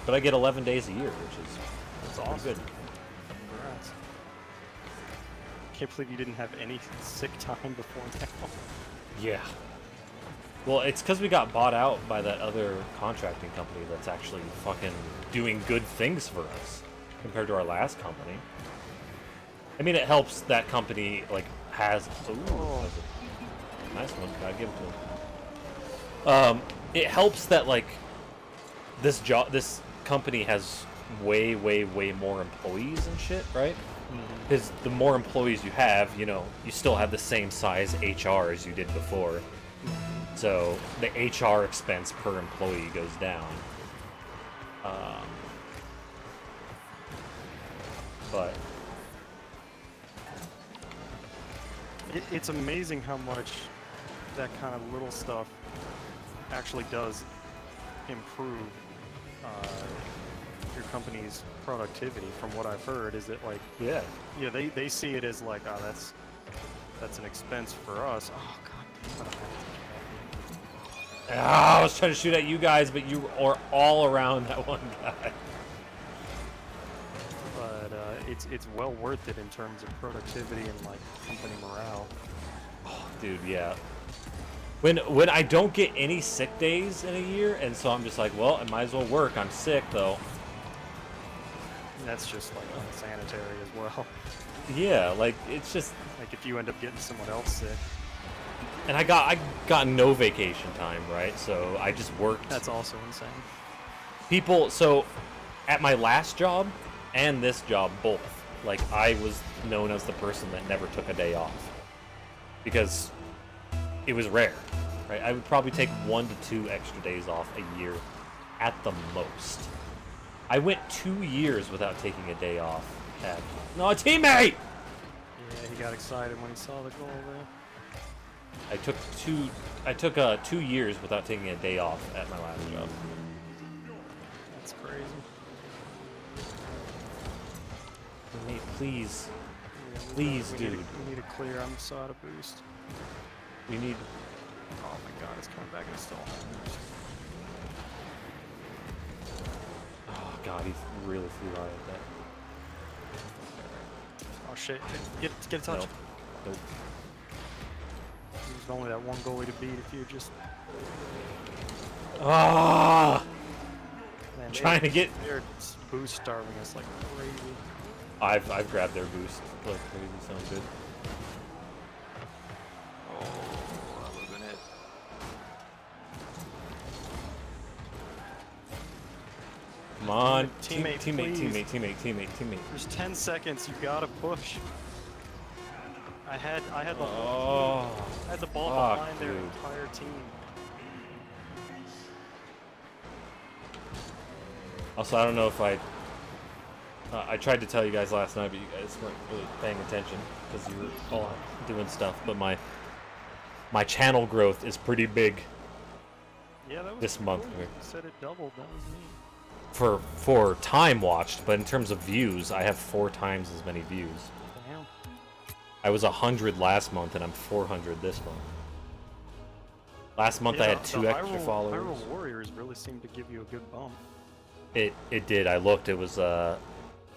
But I get 11 days a year, which is that's awesome. Good. Congrats. Can't believe you didn't have any sick time before now. Yeah. Well, it's because we got bought out by that other contracting company that's actually fucking doing good things for us compared to our last company. I mean, it helps that company, like, has... Ooh, nice one. Gotta give it to him. It helps that, like, this company has way more employees and shit, right? Because the more employees you have, you know, you still have the same size HR as you did before. So the HR expense per employee goes down. But it's amazing how much that kind of little stuff actually does improve your company's productivity. From what I've heard, is that like yeah, they see it as like, oh, that's an expense for us. Oh god. I was trying to shoot at you guys, but you are all around that one guy. But it's well worth it in terms of productivity and like company morale. Oh, dude, yeah. When I don't get any sick days in a year, and so I'm just like, well, I might as well work. I'm sick though. And that's just like unsanitary as well. Yeah, like it's just like if you end up getting someone else sick. And I got no vacation time, right? So I just worked. That's also insane. People, so at my last job and this job, both, like I was known as the person that never took a day off because it was rare, right? I would probably take 1 to 2 extra days off a year at the most. I went 2 years without taking a day off. No, a teammate! Yeah, he got excited when he saw the goal there. I took 2 years without taking a day off at my last job. That's crazy. Mate, please. Yeah, Please, dude. We need a clear. I'm so out of boost. We need... Oh my god, it's coming back and it's still on boost. God, he really flew high at that. Oh shit! Get a touch. Nope. Nope. There's only that one goalie to beat if you just. Ah! Man, Trying to get. They're boost starving us like crazy. I've grabbed their boost like crazy. Sounds good. Oh, that would have been it. Come on, Teammate, teammate. There's 10 seconds. You gotta push. I had the Oh, I had the ball fuck, behind their dude. entire team. Also, I don't know if I tried to tell you guys last night, but you guys weren't really paying attention because you were all doing stuff. But my channel growth is pretty big Yeah, that was this month. cool. You said it doubled. That was neat. For time watched, but in terms of views, I have 4 times as many views. Damn. I was 100 last month, and I'm 400 this month. Last month I had 2 extra followers. Hyrule Warriors really seemed to give you a good bump. It did. I looked. It was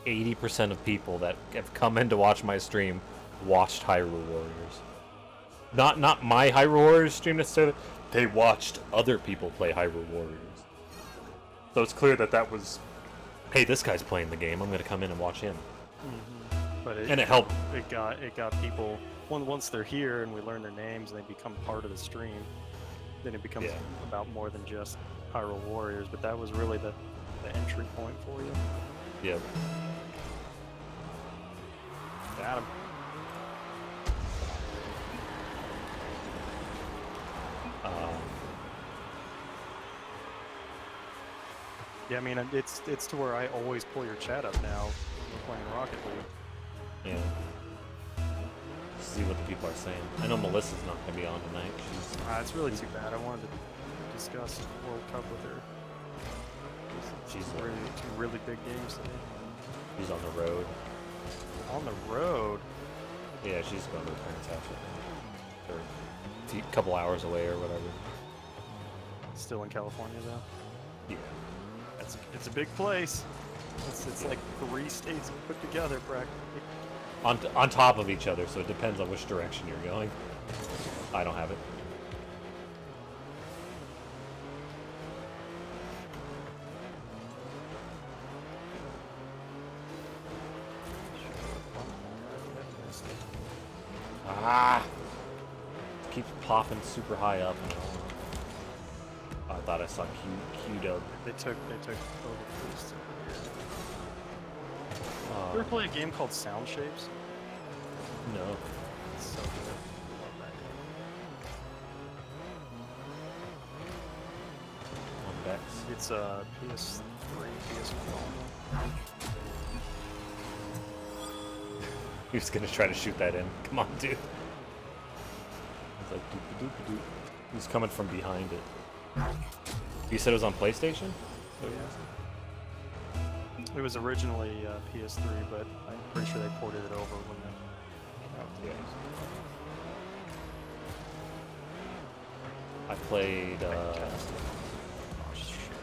80% of people that have come in to watch my stream watched Hyrule Warriors. Not my Hyrule Warriors stream necessarily. They watched other people play Hyrule Warriors. So it's clear that was, hey, this guy's playing the game. I'm gonna come in and watch him. But And it helped. It got people. Once they're here and we learn their names and they become part of the stream, then it becomes about more than just Hyrule Warriors. But that was really the entry point for you. Yeah. Got him. Yeah, I mean, it's to where I always pull your chat up now when we're playing Rocket League. Yeah. See what the people are saying. I know Melissa's not gonna be on tonight. It's really too bad. I wanted to discuss World Cup with her. She's Really, 2 really big games today. she's on the road. On the road. Yeah, she's going to her parents' house right now. Or a couple hours away or whatever. Still in California though. Yeah. It's a big place. It's like 3 states put together practically. On top of each other, so it depends on which direction you're going. I don't have it. Ah! Keeps popping super high up. I thought I saw Q dub. They took over first. You ever play a game called Sound Shapes? No. It's so good. I love that game. On Bex. It's PS3, PS4. He was gonna try to shoot that in. Come on, dude. It's like doop doop doop. He's coming from behind it. You said it was on PlayStation? It was originally PS3, but I'm pretty sure they ported it over when they came out. Yeah. I played. Fantastic. Oh, shit.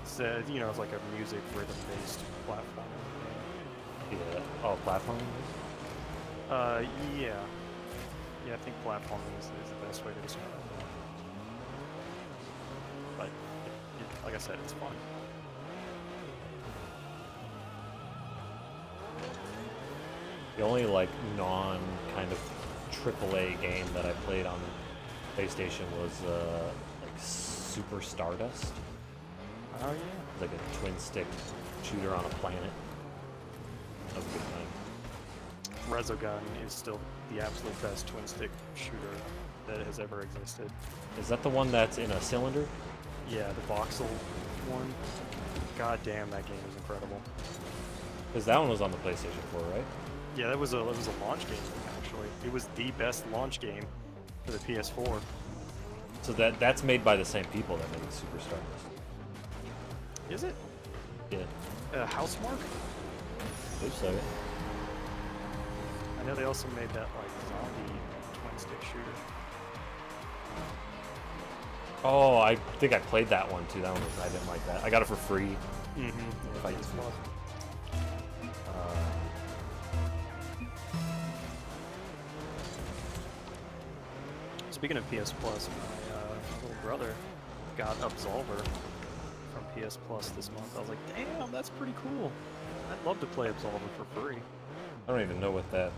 It's it's like a music rhythm-based platform. Yeah. Oh, platforming? Yeah. Yeah, I think platforming is the best way to describe it. But, like I said, it's fun. The only like non kind of AAA game that I played on PlayStation was like Super Stardust. Oh yeah. It's like a twin stick shooter on a planet. That was a good time. Resogun is still the absolute best twin stick shooter that has ever existed. Is that the one that's in a cylinder? Yeah, the voxel one. God damn, that game is incredible. Because that one was on the PlayStation 4, right? Yeah, that was a launch game actually. It was the best launch game for the PS4. So that's made by the same people that made Super Stardust. Is it? Yeah. Housemarque? I believe so. I know they also made that like zombie twin stick shooter. Oh, I think I played that one too. That one was, I didn't like that. I got it for free Mm-hmm. Fight PS too. Plus. Speaking of PS Plus, my little brother got Absolver from PS Plus this month. I was like, damn, that's pretty cool. I'd love to play Absolver for free. I don't even know what that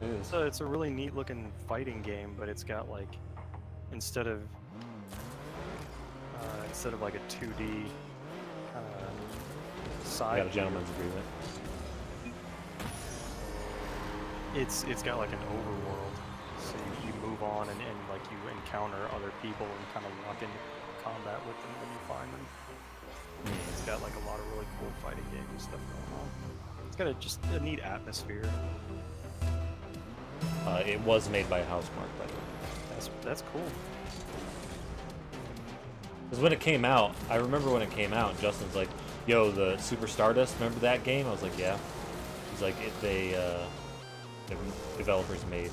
is. So it's a really neat looking fighting game, but it's got like instead of like a 2D I side, got a gentleman's agreement. it's got like an overworld. So you move on and like you encounter other people and kind of lock into combat with them when you find them. It's got like a lot of really cool fighting game stuff going on. It's got just a neat atmosphere. It was made by Housemarque, by the way. That's cool. Because when it came out, I remember when it came out, and Justin's like, yo, the Super Stardust, remember that game? I was like, yeah. He's like, the developers made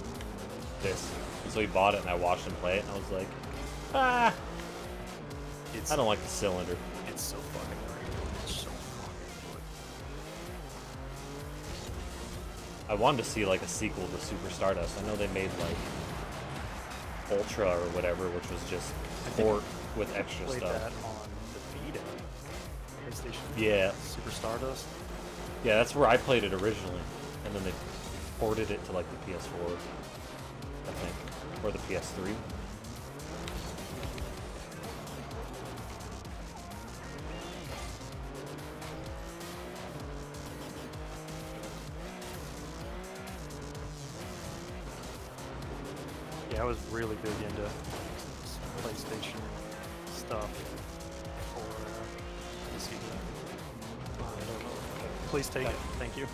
this. And so he bought it, and I watched him play it, and I was like, I don't like the cylinder. It's so fucking great. It's so fucking good. I wanted to see like a sequel to Super Stardust. I know they made like Ultra or whatever, which was just port with extra Played stuff. that on the Vita, PlayStation. Yeah. Super Stardust. Yeah, that's where I played it originally, and then they ported it to like the PS4, I think, or the PS3. Yeah, I was really big into PlayStation stuff for PC. Please take it. Thank you.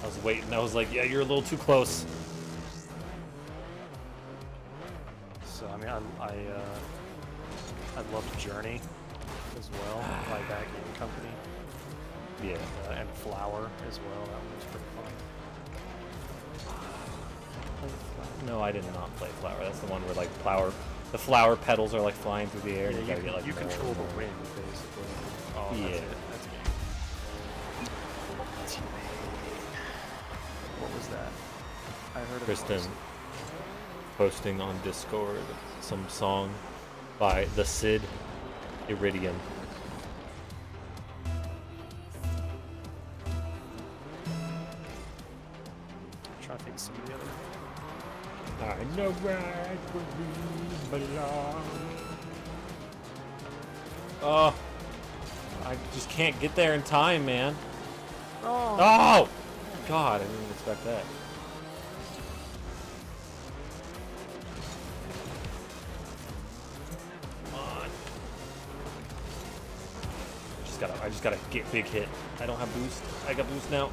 I was waiting. I was like, yeah, you're a little too close. So I mean, I loved Journey as well by that game company. Yeah. And Flower as well. That one was pretty fun. No, I did not play Flower. That's the one where like the flower petals are like flying through the air. Yeah, and you gotta get like you more control and the more. wind basically. Oh, Yeah. that's it. That's it. That's what was that? I heard of Kristen posting on Discord some song by the Cid Iridium. I'm trying to think of some of the other. I know right where we belong. Oh, I just can't get there in time, man. Oh. Oh, God, I didn't expect that. Come on. I just gotta get big hit. I don't have boost. I got boost now.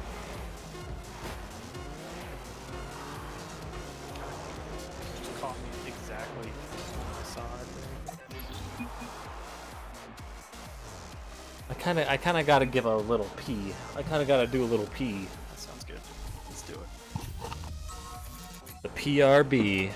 Just caught me exactly on the side there. I kinda gotta give a little pee. I kinda gotta do a little pee. That sounds good. Let's do it. The PRB.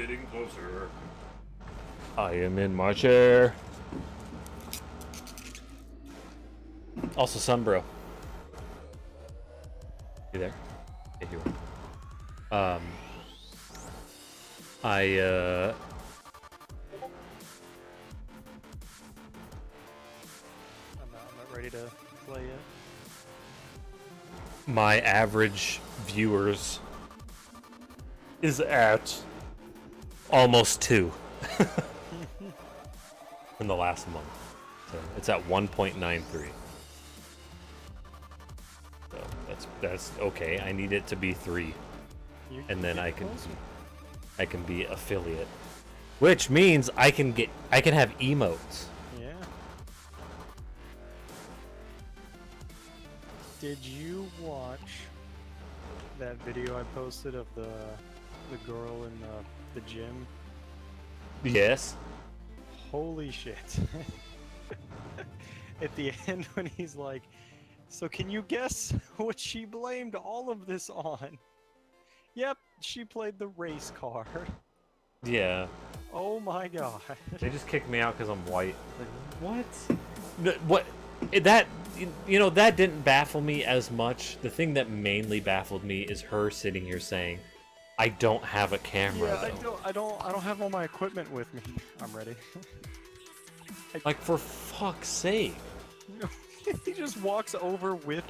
getting closer. I am in my chair. Also, Sunbro. You there? Yeah, you are. I'm not ready to play yet. My average viewers is at almost 2 in the last month. So it's at 1.93. So that's okay. I need it to be 3, and then I can be affiliate, which means I can have emotes. Yeah. Did you watch that video I posted of the girl in the gym? Yes. Holy shit. At the end when he's like, so can you guess what she blamed all of this on? Yep, she played the race card. Yeah. Oh my god. They just kicked me out because I'm white. Like, what? No, what? That, you know, that didn't baffle me as much. The thing that mainly baffled me is her sitting here saying, "I don't have a camera." Yeah, though. I don't have all my equipment with me. I'm ready. Like, for fuck's sake. He just walks over with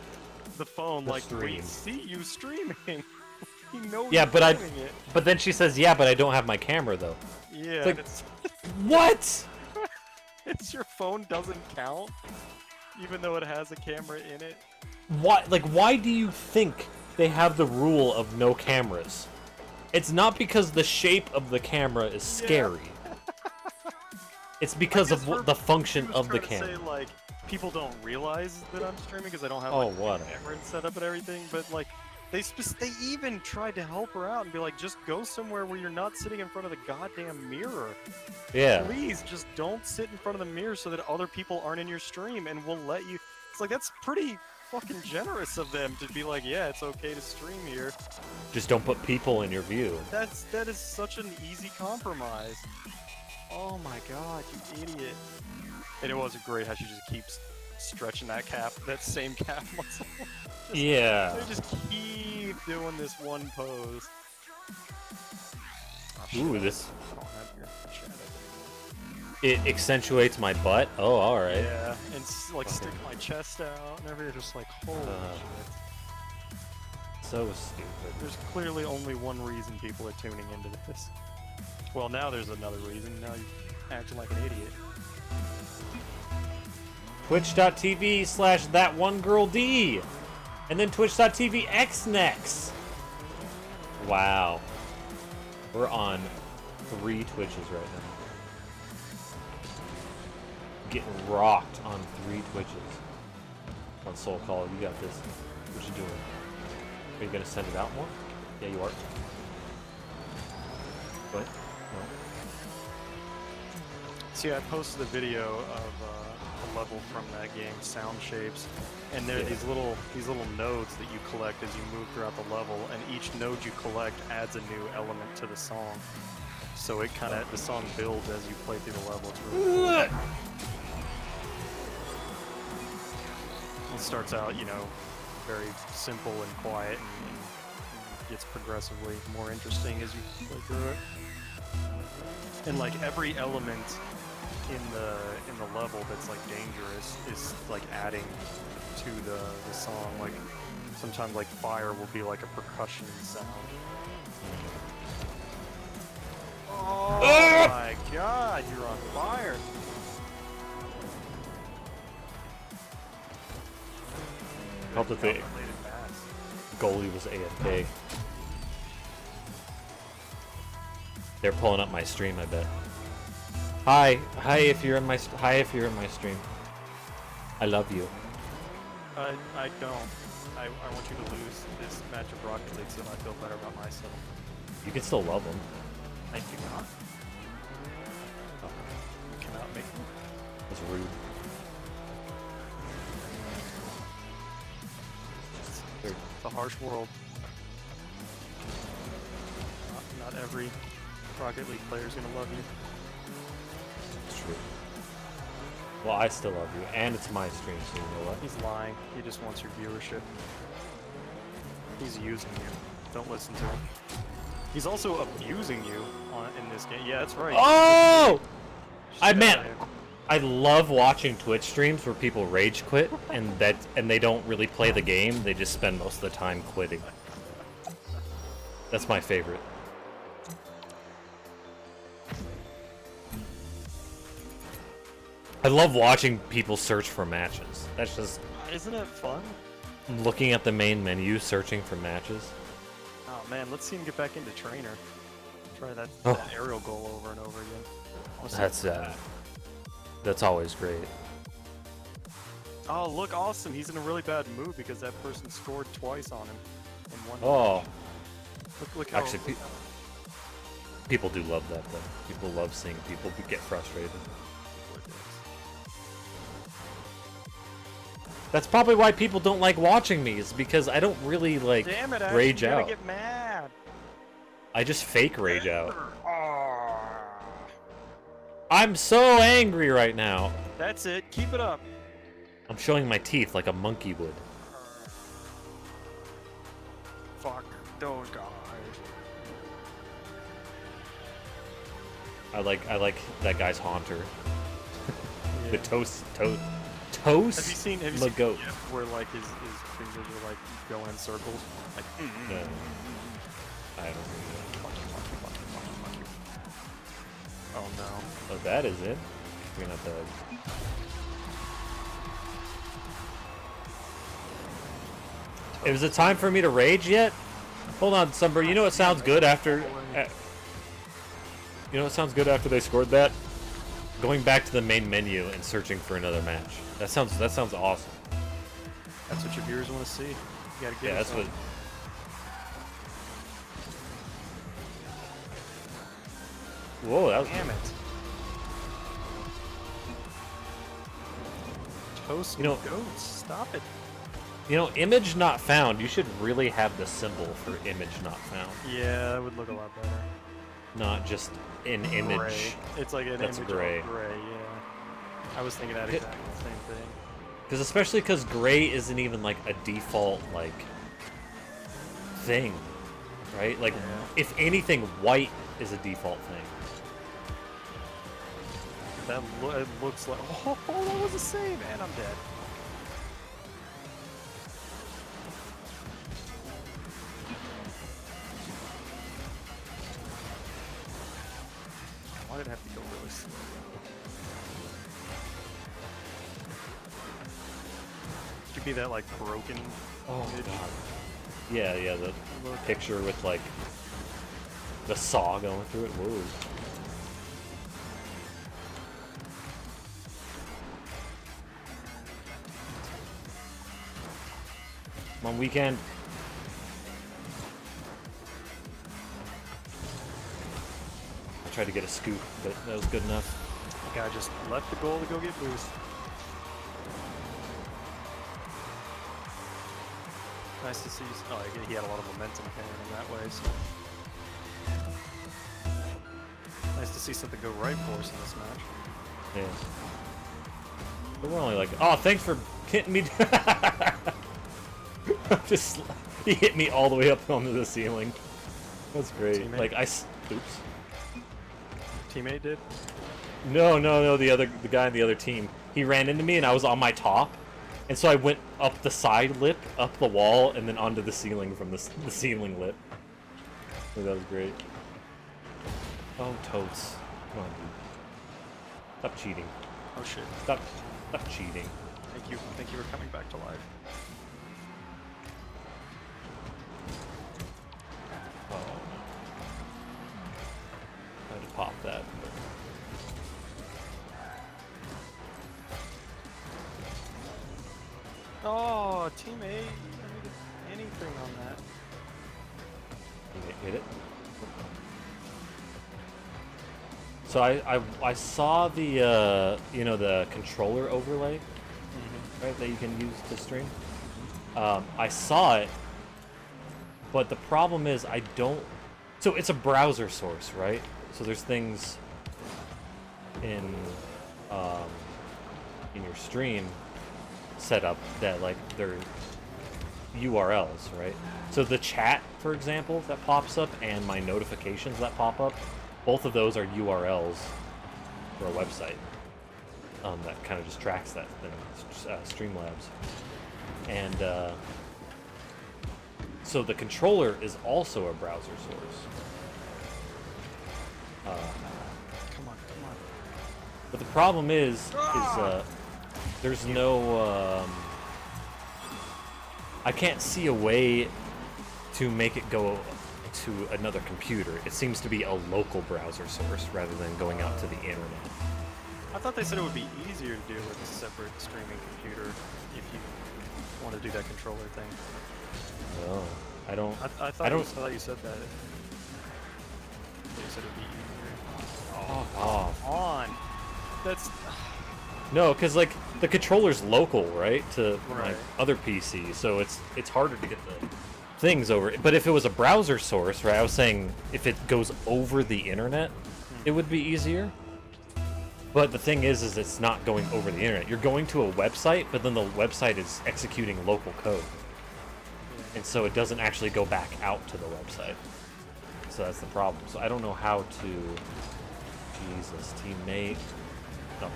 the phone, The like, stream. we see you streaming. He knows Yeah, you're but doing it. But then she says, "Yeah, but I don't have my camera though." Yeah, Like, it's, what? it's your phone doesn't count, even though it has a camera in it. Why? Like, why do you think they have the rule of no cameras? It's not because the shape of the camera is scary. It's because of the function of the camera. Say, like, people don't realize that I'm streaming because I don't have Oh, like what? the camera set up and everything. But like, they even tried to help her out and be like, just go somewhere where you're not sitting in front of the goddamn mirror. Yeah. Please, just don't sit in front of the mirror so that other people aren't in your stream, and we'll let you. It's like that's pretty fucking generous of them to be like, yeah, it's okay to stream here. Just don't put people in your view. That is such an easy compromise. Oh my god, you idiot. And it wasn't great how she just keeps stretching that same calf muscle. Yeah. They just keep doing this one pose. Oh, Ooh, shit, this. I don't have your chat up It accentuates my butt. Oh, all right. anymore. Yeah, and like stick my chest out and everything. Just like, holy shit. So stupid. There's clearly only one reason people are tuning into this. Well, now there's another reason. Now you're acting like an idiot. Twitch.tv/thatonegirld, and then Twitch.tv xnex. Wow. We're on 3 Twitches right now. Getting rocked on 3 Twitches. On Soul Call, you got this. What you doing? Are you gonna send it out more? Yeah, you are. What? No. See, I posted a video of a level from that game, Sound Shapes, and there are these little nodes that you collect as you move throughout the level, and each node you collect adds a new element to the song. So it kind of the song builds as you play through the level. It's really cool. It starts out, you know, very simple and quiet, and gets progressively more interesting as you play through it. And like every element in the level that's like dangerous is like adding to the song. Like sometimes like fire will be like a percussion sound. Oh my god, you're on fire! Helped that the goalie was AFK. They're pulling up my stream, I bet. Hi if you're in my stream. I love you. I don't. I want you to lose this match of Rocket League so I feel better about myself. You can still love them. I do not. Oh, You cannot make me. that's rude. It's a harsh world. Not every Rocket League player's gonna love you. It's true. Well, I still love you, and it's my stream, so you know what? He's lying. He just wants your viewership. He's using you. Don't listen to him. He's also abusing you in this game. Yeah, that's right. Oh! I Shit meant, out of him. I love watching Twitch streams where people rage quit, and they don't really play the game. They just spend most of the time quitting. That's my favorite. I love watching people search for matches. That's just Isn't it fun? looking at the main menu, searching for matches. Oh man, let's see him get back into trainer. Try that, Oh. that aerial goal over and over again. Let's see That's that. that's always great. Oh, look, awesome. He's in a really bad mood because that person scored twice on him in one Oh, match. Look how... actually, people do love that though. People love seeing people get frustrated. That's probably why people don't like watching me. Is because I don't really like Damn it, Ash, rage you gotta out. get mad. I just fake rage out. Ah. I'm so angry right now. That's it. Keep it up. I'm showing my teeth like a monkey would. Fuck those guys. I like that guy's haunter. The Yeah. toast. Have you seen the the goat. GIF where like his fingers are like going in circles? Like No. I don't know. Oh no. Oh, that is it. We're gonna have to. Is it time for me to rage yet? Hold on, Sunbird. You know what sounds good after? You know what sounds good after they scored that? Going back to the main menu and searching for another match. That sounds awesome. That's what your viewers want to see. You gotta get Yeah, that's what. Whoa, that was. Damn it. Toast You know- goats. Stop it. You know, image not found. You should really have the symbol for image not found, Yeah, that would look a lot better. not just an image. Gray. It's like an That's image gray. of gray, yeah. I was thinking that exactly the same thing. Because especially because gray isn't even like a default like thing, right? Like, Yeah. if anything, white is a default thing. It looks like... Oh, that was a save, and I'm dead. Why did it have to go really slow? Could be that, like, broken image. God. Yeah, the picture with like the saw going through it. Whoa. Come on, weekend. I tried to get a scoop, but that was good enough. The guy just left the goal to go get boost. Nice to see. Oh, he had a lot of momentum carrying him that way. So. Nice to see something go right for us in this match. Yeah. But we're only like, oh, thanks for hitting me. Just, he hit me all the way up onto the ceiling. That's great. Teammate? Like, oops. Teammate did. No, the guy on the other team. He ran into me and I was on my top. And so I went up the side lip, up the wall, and then onto the ceiling from the ceiling lip. So that was great. Oh, totes. Come on, dude. Stop cheating. Oh shit. Stop cheating. Thank you. Thank you for coming back to life. Oh. I had to pop that. Oh, teammate. I needed anything on that. Hit it. So I saw the the controller overlay, right, that you can use to stream. I saw it, but the problem is I don't. So it's a browser source, right? So there's things in your stream setup that like they're URLs, right? So the chat, for example, that pops up and my notifications that pop up, both of those are URLs for a website. That kind of just tracks that in Streamlabs. And so the controller is also a browser source. Come on. But the problem is there's no I can't see a way to make it go to another computer. It seems to be a local browser source rather than going out to the internet. I thought they said it would be easier to do with a separate streaming computer if you want to do that controller thing. Oh, I don't. I thought you said that. You said it would be easier. Oh, come on. That's. No, because like the controller's local, right, to my Right. other PC, so it's harder to get the things over. But if it was a browser source, right, I was saying if it goes over the internet, it would be easier. But the thing is it's not going over the internet. You're going to a website, but then the website is executing local code. And so it doesn't actually go back out to the website. So that's the problem. So I don't know how to... Jesus, teammate. Oh.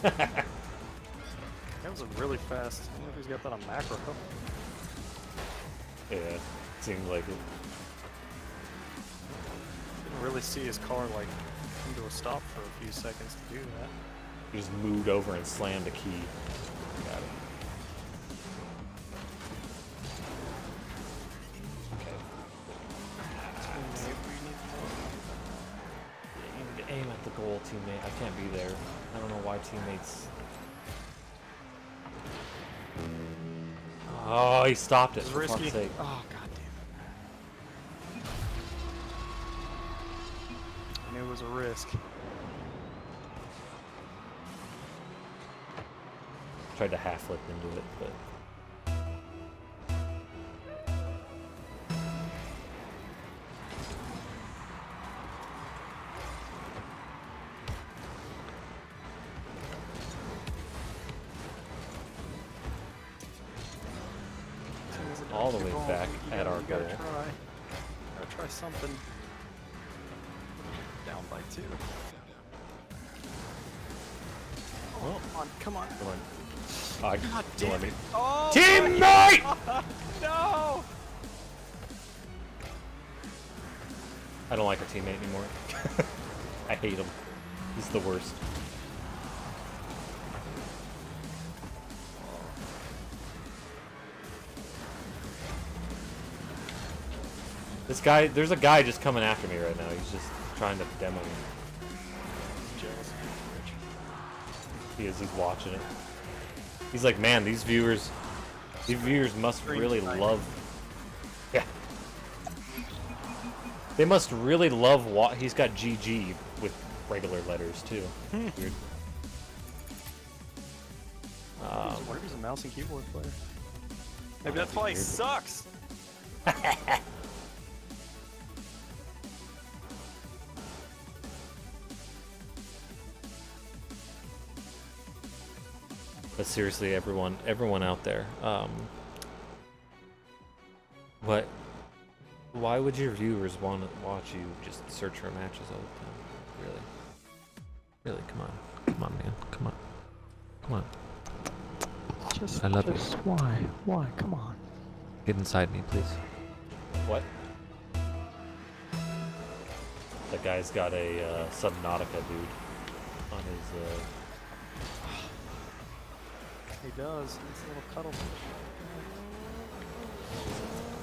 That was a really fast. I don't know if he's got that on macro. Yeah, it seemed like it. Didn't really see his car like come to a stop for a few seconds to do that. He just moved over and slammed a key. Got it. Okay. Aim at the goal, teammate. I can't be there. I don't know why teammates... Oh, he stopped it, It was for risky. fuck's sake. Oh, god damn it. I knew it was a risk. Tried to half flip into it, but... all the way back at our goal. Gotta try something. Down by 2. Well, Come on. come on. God don't damn let me. it. Oh, Teammate! no! I don't like our teammate anymore. I hate him. He's the worst. This guy, there's a guy just coming after me right now. He's just trying to demo me. Jealous. He is, he's watching it. He's like, man, these viewers must really love... Yeah. They must really love he's got GG with regular letters, too. Weird. What if he's a mouse and keyboard player? Maybe that's why he sucks! But seriously, everyone out there, why would your viewers want to watch you just search for matches all the time? Really, come on, man, come on. I love you. Why? Come on. Get inside me, please. What? That guy's got a Subnautica dude on his. He does. It's a little cuttlefish.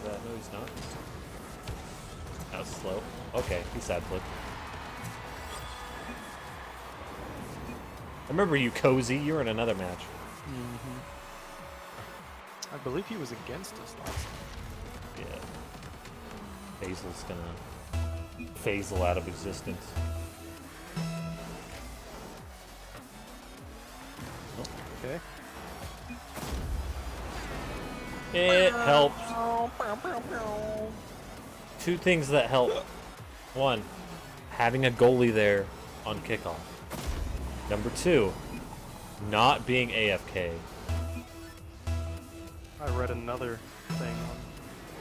No, he's not. That was slow. Okay, he side flipped. I remember you, Cozy. You were in another match. Mm-hmm. I believe he was against us last time. Yeah. Hazel's gonna phasel out of existence. Okay. It helps. Two things that help. One, having a goalie there on kickoff. Number 2, not being AFK. I read another thing on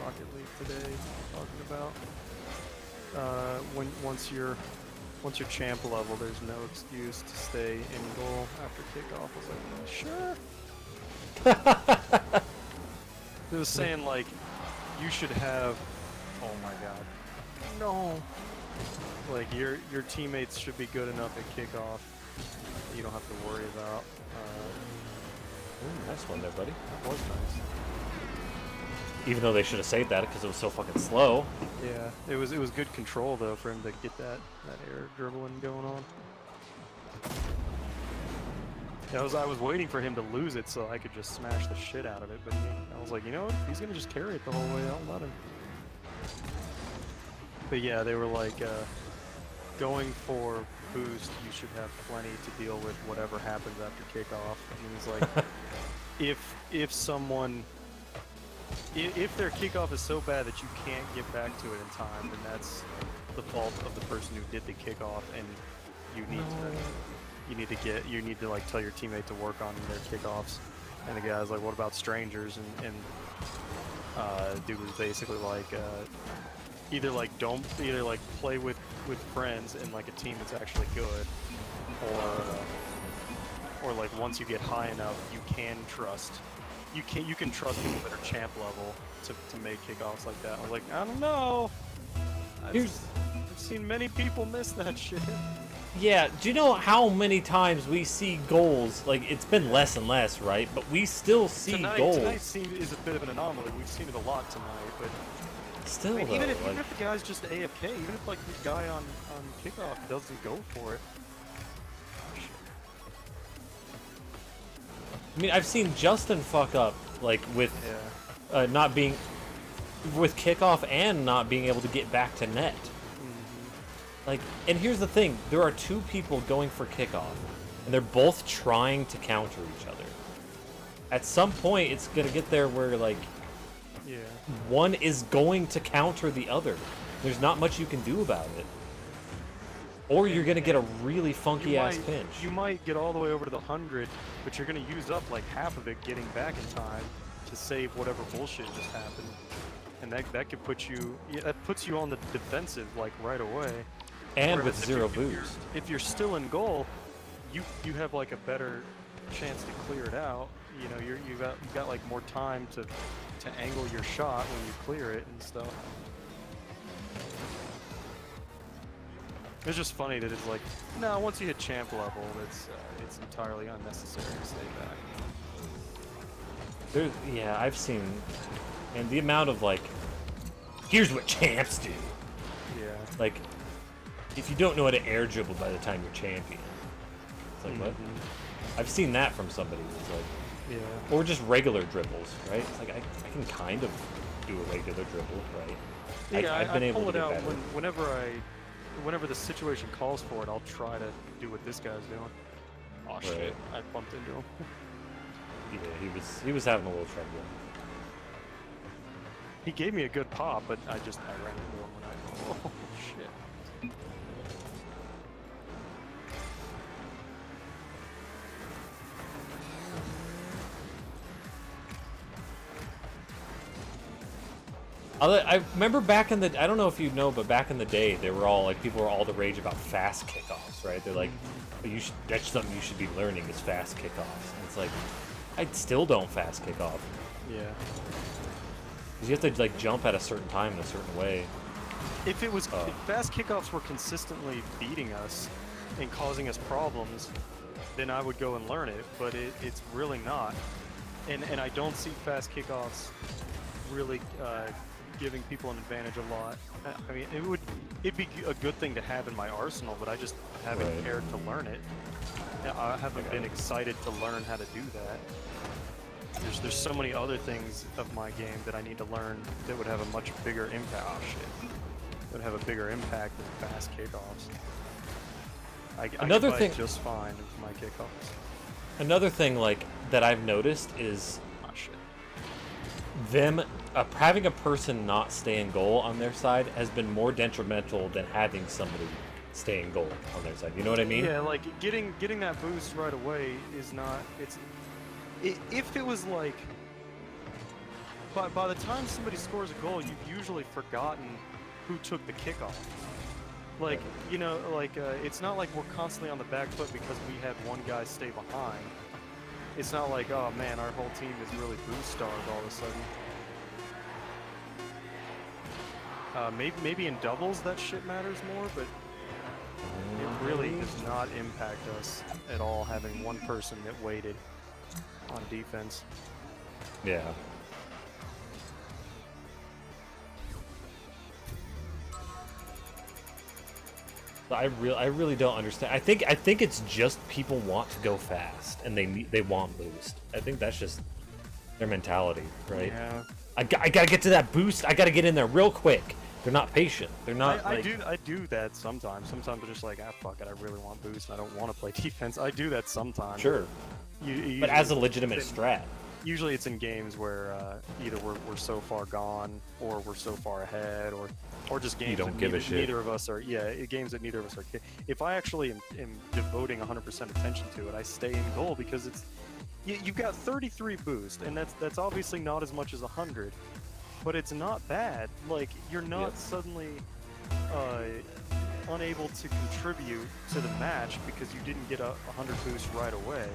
Rocket League today talking about once you're champ level, there's no excuse to stay in goal after kickoff. I was like, sure. It was saying like you should have. Oh my god. No. Like your teammates should be good enough at kickoff. You don't have to worry about. Ooh, nice one there, buddy. That was nice. Even though they should have saved that because it was so fucking slow. Yeah, it was good control though for him to get that air dribbling going on. Yeah, I was waiting for him to lose it so I could just smash the shit out of it, but I was like, you know what? He's gonna just carry it the whole way. I'll let him. But yeah, they were like, going for boost, you should have plenty to deal with whatever happens after kickoff. And he's like, if their kickoff is so bad that you can't get back to it in time, then that's the fault of the person who did the kickoff, and you need to like tell your teammate to work on their kickoffs. And the guy's like, what about strangers? And dude was basically like, either play with friends and like a team that's actually good, or like once you get high enough, you can trust people that are champ level to make kickoffs like that. I was like, I don't know. I've seen many people miss that shit. Yeah, do you know how many times we see goals? Like, it's been less and less, right? But we still see goals. Tonight is a bit of an anomaly. We've seen it a lot tonight, but still, I mean, though, even if the guy's just AFK, even if like the guy on kickoff doesn't go for it. I mean, I've seen Justin fuck up, like, with not being... with kickoff and not being able to get back to net. Like, and here's the thing. There are 2 people going for kickoff, and they're both trying to counter each other. At some point, it's going to get there where, like, one is going to counter the other. There's not much you can do about it. Or you're going to get a really funky-ass pinch. You might get all the way over to the 100, but you're going to use up like half of it getting back in time to save whatever bullshit just happened. And that could put you... Yeah, that puts you on the defensive, like, right away. And with 0 boost. If you're still in goal, you have like a better chance to clear it out. You know, you've got like more time to angle your shot when you clear it and stuff. It's just funny that it's like, no, once you hit champ level, it's entirely unnecessary to stay back. Yeah, I've seen, and the amount of like, here's what champs do. Yeah. Like, if you don't know how to air dribble by the time you're champion, it's like, what? I've seen that from somebody who's like, or just regular dribbles, right? It's like, I can kind of do a regular dribble, right? Yeah, I've been able pull to it get out better. whenever the situation calls for it. I'll try to do what this guy's doing. Oh shit! I bumped into him. Yeah, he was having a little trouble. He gave me a good pop, but I ran into him when I. Oh shit! I remember back in the, I don't know if you know, but back in the day, they were all like, people were all the rage about fast kickoffs, right? They're like, that's something you should be learning is fast kickoffs. And it's like, I still don't fast kick off. Yeah. Because you have to like jump at a certain time in a certain way. If fast kickoffs were consistently beating us and causing us problems, then I would go and learn it. But it's really not. And I don't see fast kickoffs really giving people an advantage a lot. I mean, it'd be a good thing to have in my arsenal, but I just haven't cared to learn it. I haven't been excited to learn how to do that. There's so many other things of my game that I need to learn that would have a much bigger impact. Oh shit! Would have a bigger impact than fast kickoffs. I Another can thing, fight just fine with my kickoffs. Another thing like that I've noticed is shit. Them having a person not stay in goal on their side has been more detrimental than having somebody stay in goal on their side. You know what I mean? Yeah, like getting that boost right away is not. If it was like by the time somebody scores a goal, you've usually forgotten who took the kickoff. Like you know, like it's not like we're constantly on the back foot because we had one guy stay behind. It's not like, oh man, our whole team is really boost starved all of a sudden. Maybe in doubles that shit matters more, but it really does not impact us at all having one person that waited on defense. Yeah. I really don't understand. I think it's just people want to go fast and they want boost. I think that's just their mentality, right? Yeah. I gotta get to that boost. I gotta get in there real quick. They're not patient. They're not. I do that sometimes. Sometimes I'm just like, ah, fuck it. I really want boost. And I don't want to play defense. I do that sometimes. Sure. But as a legitimate strat. Usually it's in games where either we're so far gone, or we're so far ahead, or just games you don't that give a shit. Neither of us are. Yeah, games that neither of us are. If I actually am devoting 100% attention to it, I stay in goal because it's you've got 33 boost, and that's obviously not as much as 100, but it's not bad. Like you're not suddenly unable to contribute to the match because you didn't get a 100 boost right away.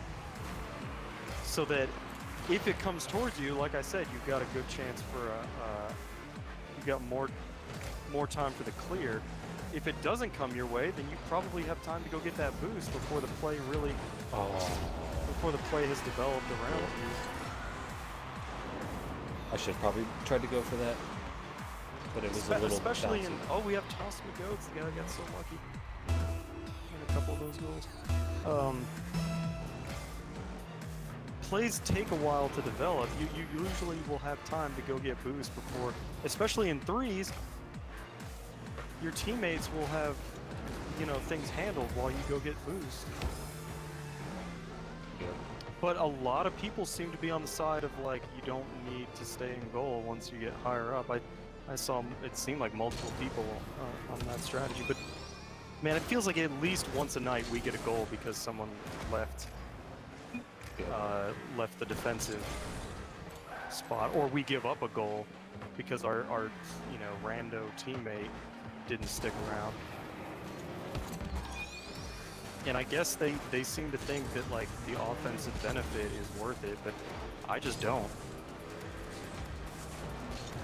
So that if it comes towards you, like I said, you've got a good chance for you've got more time for the clear. If it doesn't come your way, then you probably have time to go get that boost before the play really before the play has developed around you. I should have probably tried to go for that, but it was a little especially bouncy. we have Toss McGoats, the guy that got so lucky in a couple of those goals. Plays take a while to develop. You usually will have time to go get boost before, especially in threes. Your teammates will have, things handled while you go get boost. Yeah. But a lot of people seem to be on the side of like you don't need to stay in goal once you get higher up. I saw it seemed like multiple people on that strategy, but man, it feels like at least once a night we get a goal because someone left the defensive spot, or we give up a goal because our rando teammate didn't stick around. And I guess they seem to think that like the offensive benefit is worth it, but I just don't.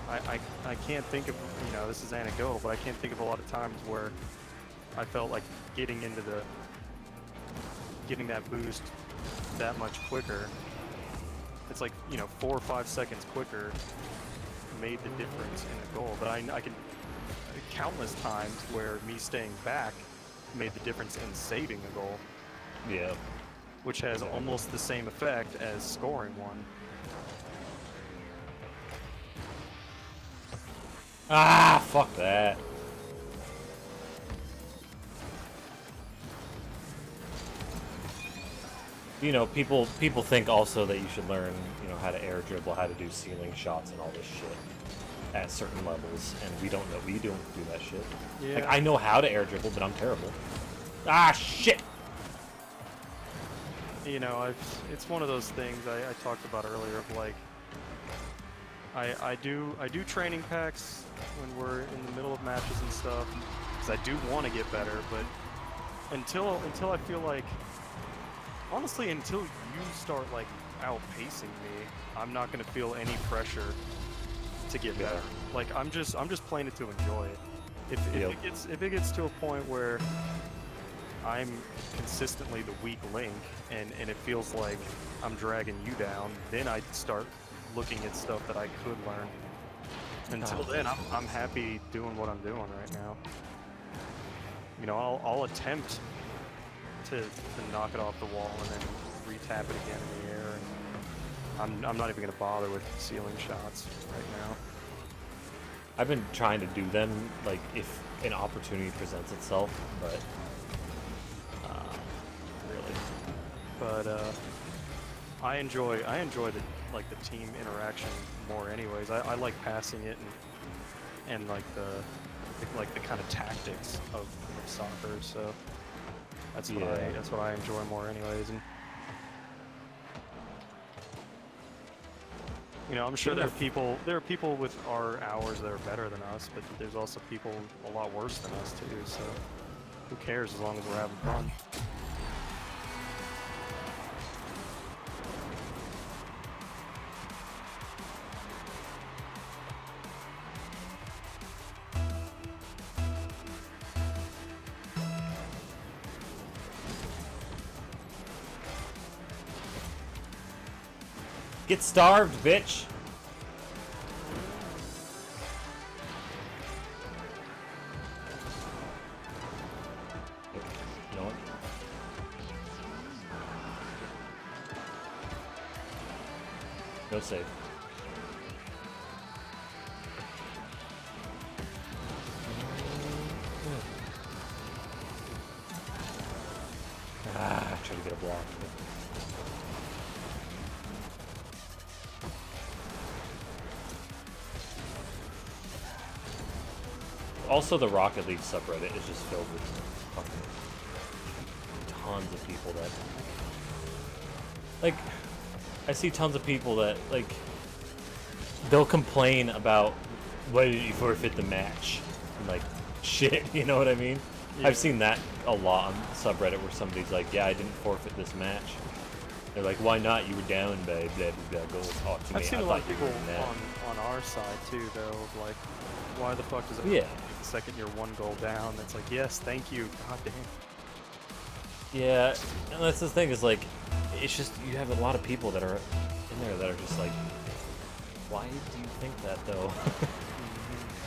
I can't think of, this is anecdotal, but I can't think of a lot of times where I felt like getting that boost that much quicker. It's like 4 or 5 seconds quicker made the difference in a goal. But I can countless times where me staying back made the difference in saving a goal. Yeah. Which has almost the same effect as scoring one. Ah, fuck that. People think also that you should learn, how to air dribble, how to do ceiling shots and all this shit at certain levels, and we don't do that shit. Yeah. Like, I know how to air dribble, but I'm terrible. Ah, shit! It's one of those things I talked about earlier of like, I do training packs when we're in the middle of matches and stuff, because I do want to get better, but until I feel like, honestly, until you start like outpacing me, I'm not gonna feel any pressure to get better. Like I'm just playing it to enjoy it. If it gets to a point where I'm consistently the weak link and it feels like I'm dragging you down, then I start looking at stuff that I could learn. Until then, I'm happy doing what I'm doing right now. I'll attempt to knock it off the wall and then re-tap it again in the air. And I'm not even going to bother with ceiling shots right now. I've been trying to do them, like, if an opportunity presents itself, but really. But I enjoy the team interaction more anyways. I like passing it and like the kind of tactics of soccer. So that's what Yeah. that's what I enjoy more, anyways. And you know, I'm sure there are people with our hours that are better than us, but there's also people a lot worse than us too. So who cares as long as we're having fun? Get starved, bitch! You know what? No save. Ah, try to get a block. Also, the Rocket League subreddit is just filled with fucking tons of people that, like, I see tons of people that, like, they'll complain about, why did you forfeit the match? I'm like, shit, you know what I mean? Yeah. I've seen that a lot on subreddit where somebody's like, yeah, I didn't forfeit this match. They're like, why not? You were down by blah, blah, blah, go talk to me. I've seen I a lot of thought you people were in that. on our side too, though. Of like, why the fuck does it? Yeah. The second you're one goal down, it's like, yes, thank you. God damn. Yeah, and that's the thing is like, it's just you have a lot of people that are in there that are just like, why do you think that though?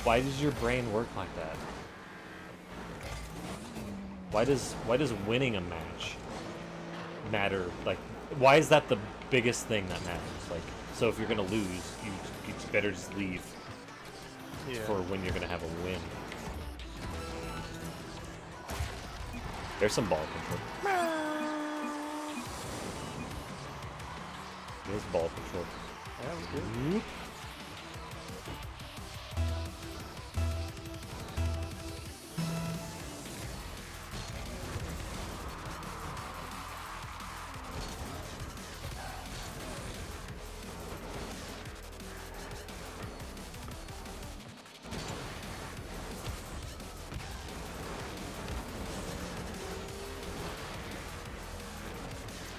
Why does your brain work like that? Why does winning a match matter? Like, why is that the biggest thing that matters? Like, so if you're gonna lose, you better just leave for when you're gonna have a win. There's some ball control. There's ball control. That was good.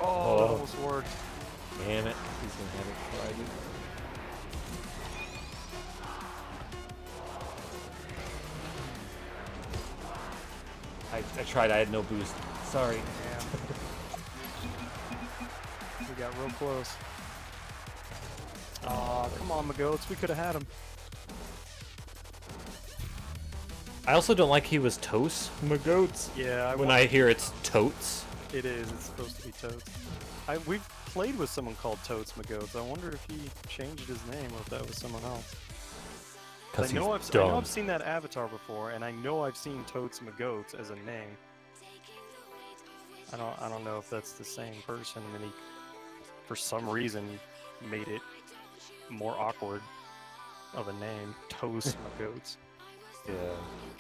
Oh, that almost worked. Damn it. He's gonna have it tried. I tried, I had no boost. Sorry. Damn. We got real close. Aw, come on, Magoats. We could have had him. I also don't like he was toast. My goats. Yeah, When I hear it's totes. it is. It's supposed to be Toads. We've played with someone called Toads Magoats. I wonder if he changed his name or if that was someone else. I know I've seen that avatar before, and I know I've seen Toads Magoats as a name. I don't know if that's the same person, and he, for some reason, made it more awkward of a name. Toast Magoats. Yeah.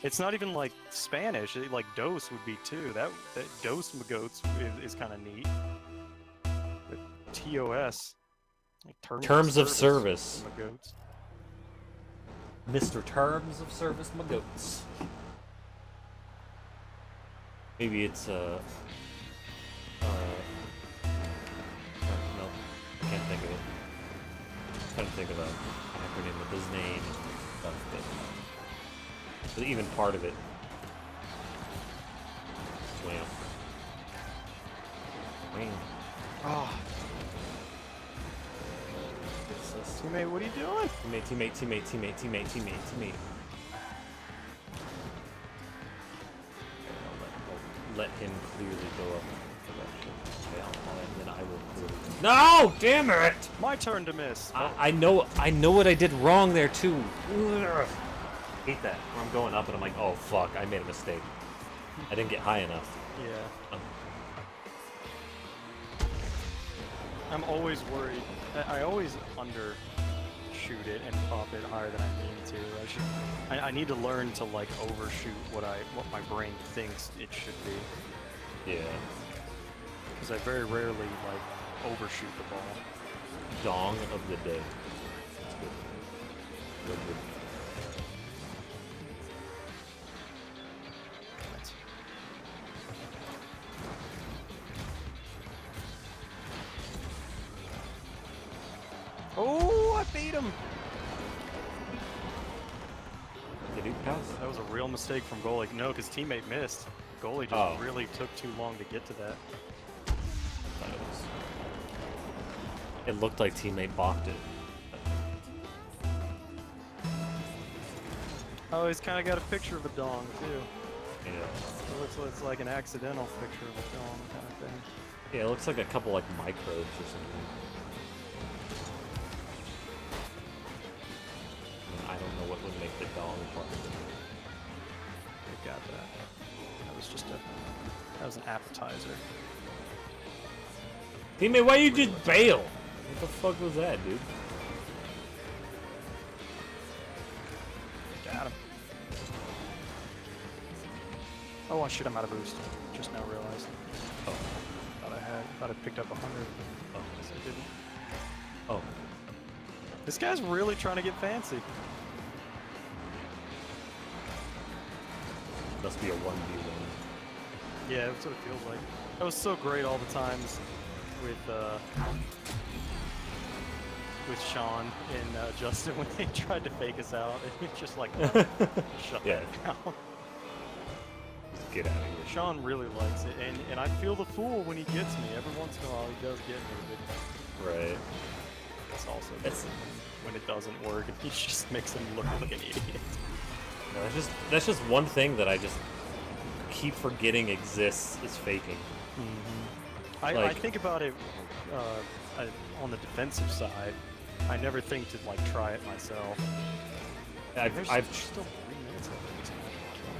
It's not even like Spanish. Like Dos would be too. That Dos Magoats is kind of neat. But TOS, like Terms of service. Magoats. Mr. Terms of Service, my goats. Maybe it's no, I can't think of it. I'm trying to think of an acronym of his name and stuff, but even part of it. Wham. Wham. Oh, teammate, what are you doing? Teammate. I'll let him clearly go up the direction. Okay, and then I will clearly. No! Damn it! My turn to miss. I know what I did wrong there too. Ugh. Hate that. Where I'm going up and I'm like, oh fuck, I made a mistake. I didn't get high enough. Yeah. I'm always worried. I always undershoot undershoot it and pop it higher than I mean to. I need to learn to like overshoot what my brain thinks it should be. Yeah. Because I very rarely like overshoot the ball. Dong of the day. That's good. Good. Right. Oh, I beat him! Did he pass? That was a real mistake from goalie. No, because teammate missed. Goalie just really took too long to get to that. It looked like teammate balked it. Oh, he's kind of got a picture of a dong, too. Yeah. It looks like an accidental picture of a dong kind of thing. Yeah, it looks like a couple like microbes or something. I don't know what would make the dong part of it. I got that. That was an appetizer. Teammate, why you just bail? What the fuck was that, dude? Got him. Oh shit, I'm out of boost. Just now realized. Oh. Thought I picked up 100. Oh. Guess I didn't. Oh. This guy's really trying to get fancy. Must be a 1v1. Yeah, that's what it feels like. That was so great all the times with Sean and Justin when they tried to fake us out. It's just like, shut Yeah. that down. Just get out of here. Sean really likes it, and I feel the fool when he gets me. Every once in a while he does get me, but Right. it's also It's- when it doesn't work and he just makes him look like an idiot. No, that's just one thing that I just keep forgetting exists is faking. I think about it on the defensive side. I never think to like try it myself. I've still 3 minutes of it.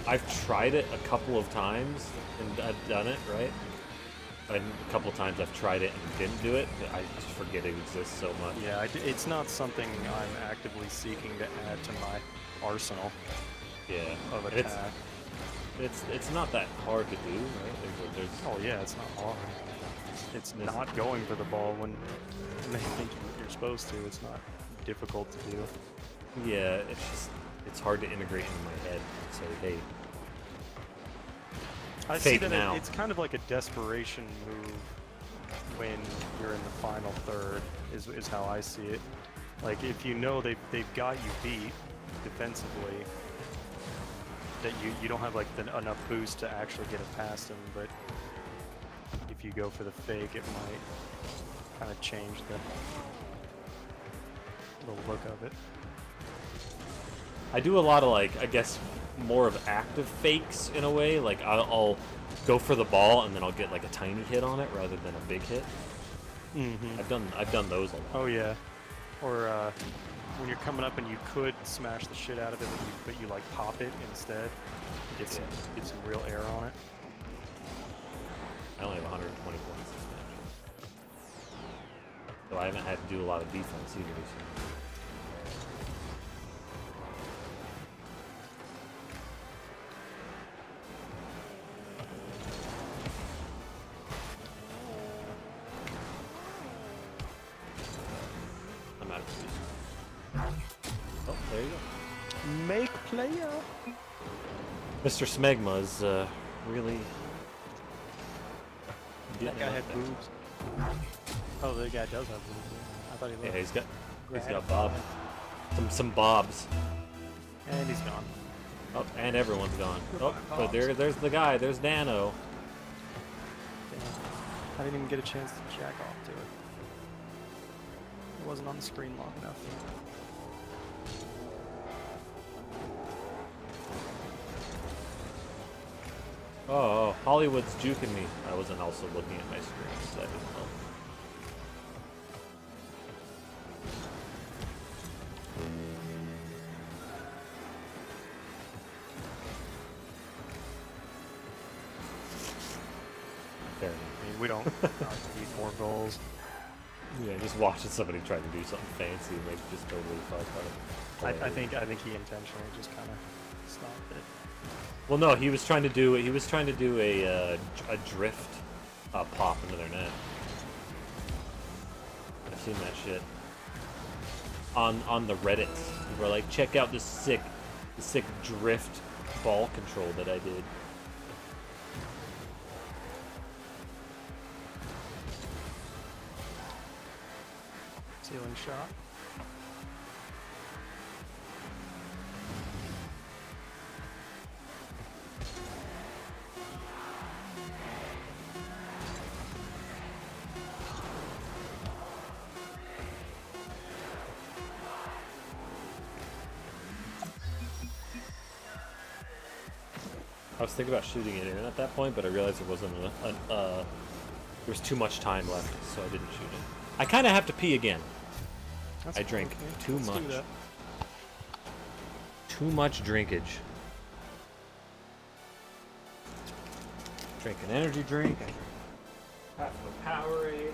I've tried it a couple of times and I've done it, right? And a couple of times I've tried it and didn't do it. But I just forget it exists so much. Yeah, it's not something I'm actively seeking to add to my arsenal Yeah. of And attack. it's not that hard to do, right? There's Oh yeah, it's not hard. It's not going for the ball when they think you're supposed to. It's not difficult to do. yeah, it's hard to integrate in my head. Say, hey, I see fake that now. it's kind of like a desperation move when you're in the final third, is how I see it. Like if you know they've got you beat defensively, that you don't have like enough boost to actually get it past them, but if you go for the fake, it might kind of change the look of it. I do a lot of like, I guess, more of active fakes in a way. Like I'll go for the ball and then I'll get like a tiny hit on it rather than a big hit. I've done those a lot. Oh yeah, or when you're coming up and you could smash the shit out of it, but you like pop it instead. Get some real air on it. I only have 120 points this match. So I haven't had to do a lot of defense either. So. I'm out of boost. Oh, there you go. Make player. Mr. Smegma is really. That guy had boobs. Oh, the guy does have boobs. I thought he looked. Yeah, he's got bob. Some bobs. And he's gone. Oh, and everyone's gone. Oh, Goodbye, but there's the guy. There's Dano. Damn. I didn't even get a chance to jack off to it. It wasn't on the screen long enough. Oh, Hollywood's juking me. I wasn't also looking at my screen, so that didn't help. Fair enough. I mean, we don't need more goals. Yeah, just watching somebody try to do something fancy and like just totally fuck on it. I think he intentionally just kind of stopped it. Well, no, he was trying to do a drift pop into their net. I've seen that shit on the Reddits. People were like, check out this sick drift ball control that I did. Ceiling shot. I was thinking about shooting it in at that point, but I realized it wasn't there was too much time left, so I didn't shoot it. I kind of have to pee again. I drank too much. Too much drinkage. Drink an energy drink. I drank half of a Powerade.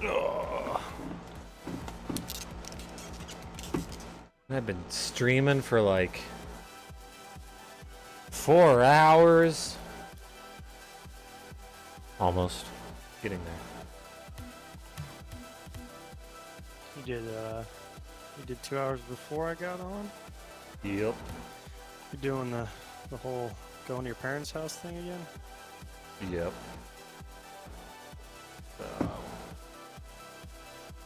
Ugh. I've been streaming for like 4 hours. Almost. Getting there. You did 2 hours before I got on? Yep. You're doing the whole going to your parents' house thing again? Yep.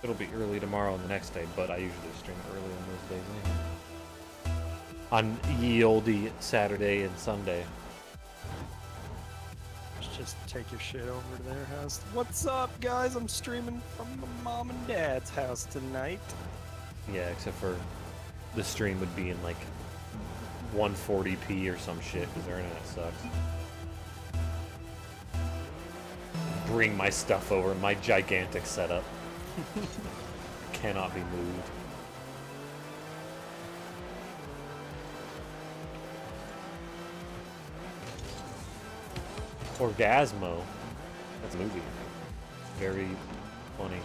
It'll be early tomorrow and the next day, but I usually stream early on those days anyway. On ye olde Saturday and Sunday. Just take your shit over to their house. What's up, guys? I'm streaming from my mom and dad's house tonight. Yeah, except for the stream would be in like 140p or some shit because their internet sucks. Bring my stuff over, my gigantic setup. Cannot be moved. Orgasmo. That's a movie. Very funny.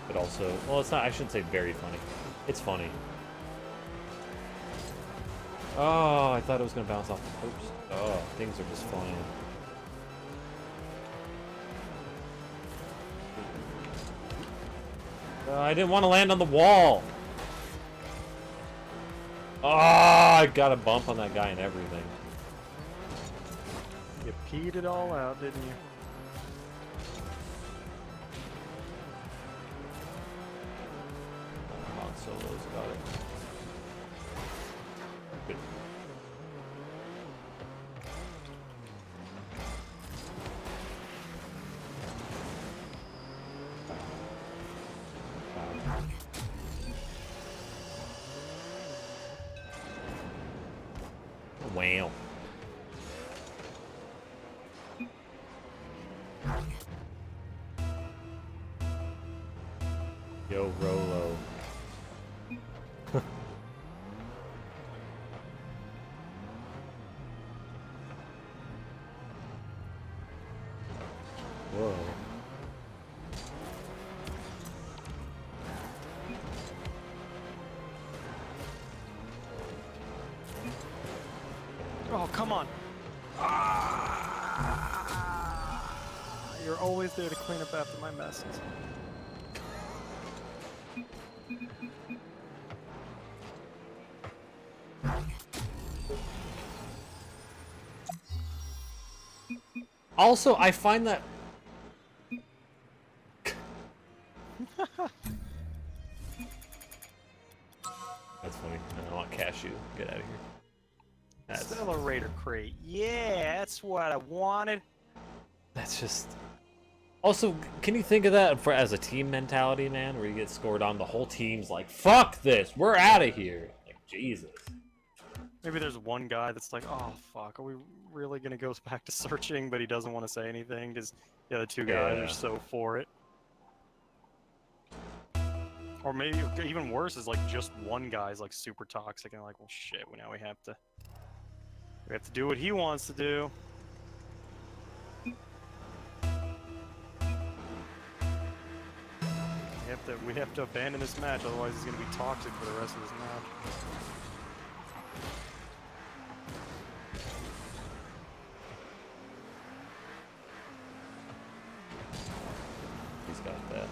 But also, well, it's not, I shouldn't say very funny. It's funny. Oh, I thought it was going to bounce off the post. Oh, things are just flying. I didn't want to land on the wall. Oh, I got a bump on that guy and everything. You peed it all out, didn't you? Han Solo's got it. Good. Wow. Yo, Rolo. Whoa. Oh, come on. You're always there to clean up after my messes. Also, I find that that's funny. I don't want cashew. Get out of here. That's Accelerator crate. Yeah, that's what I wanted. that's just. Also, can you think of that for as a team mentality, man? Where you get scored on, the whole team's like, "Fuck this, we're out of here." Like Jesus. Maybe there's one guy that's like, oh fuck, are we really gonna go back to searching? But he doesn't want to say anything because the other two guys Yeah. are so for it. Or maybe even worse is like just one guy's like super toxic and like, well shit, now we have to do what he wants to do. We have to abandon this match, otherwise he's gonna be toxic for the rest of this match. He's got that.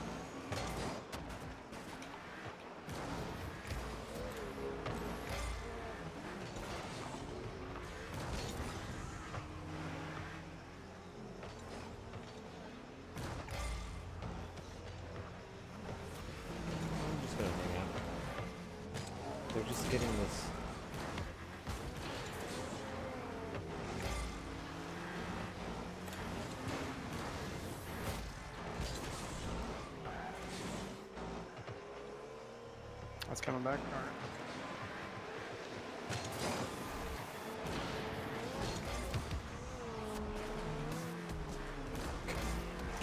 I'm just gonna hang out. They're just getting this. That's coming back. All right.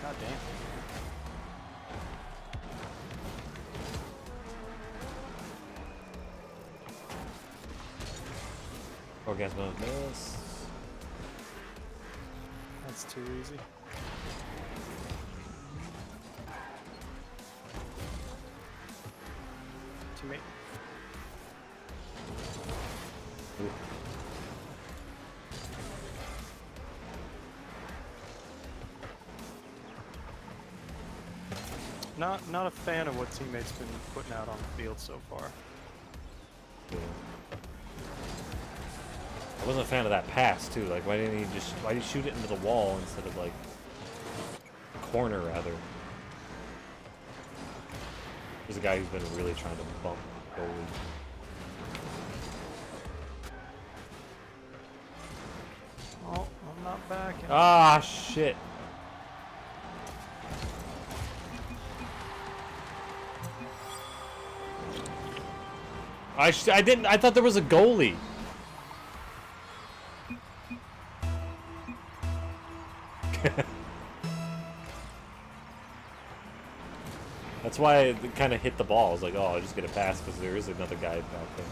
God damn. Orgasmo miss. That's too easy. To me. Ooh. Not a fan of what teammates been putting out on the field so far. Yeah. I wasn't a fan of that pass too. Like, why did you shoot it into the wall instead of like corner rather? There's a guy who's been really trying to bump goalie. Oh, I'm not back. Ah, shit. I didn't. I thought there was a goalie. That's why I kind of hit the ball. I was like, oh, I'll just get a pass because there is another guy out there.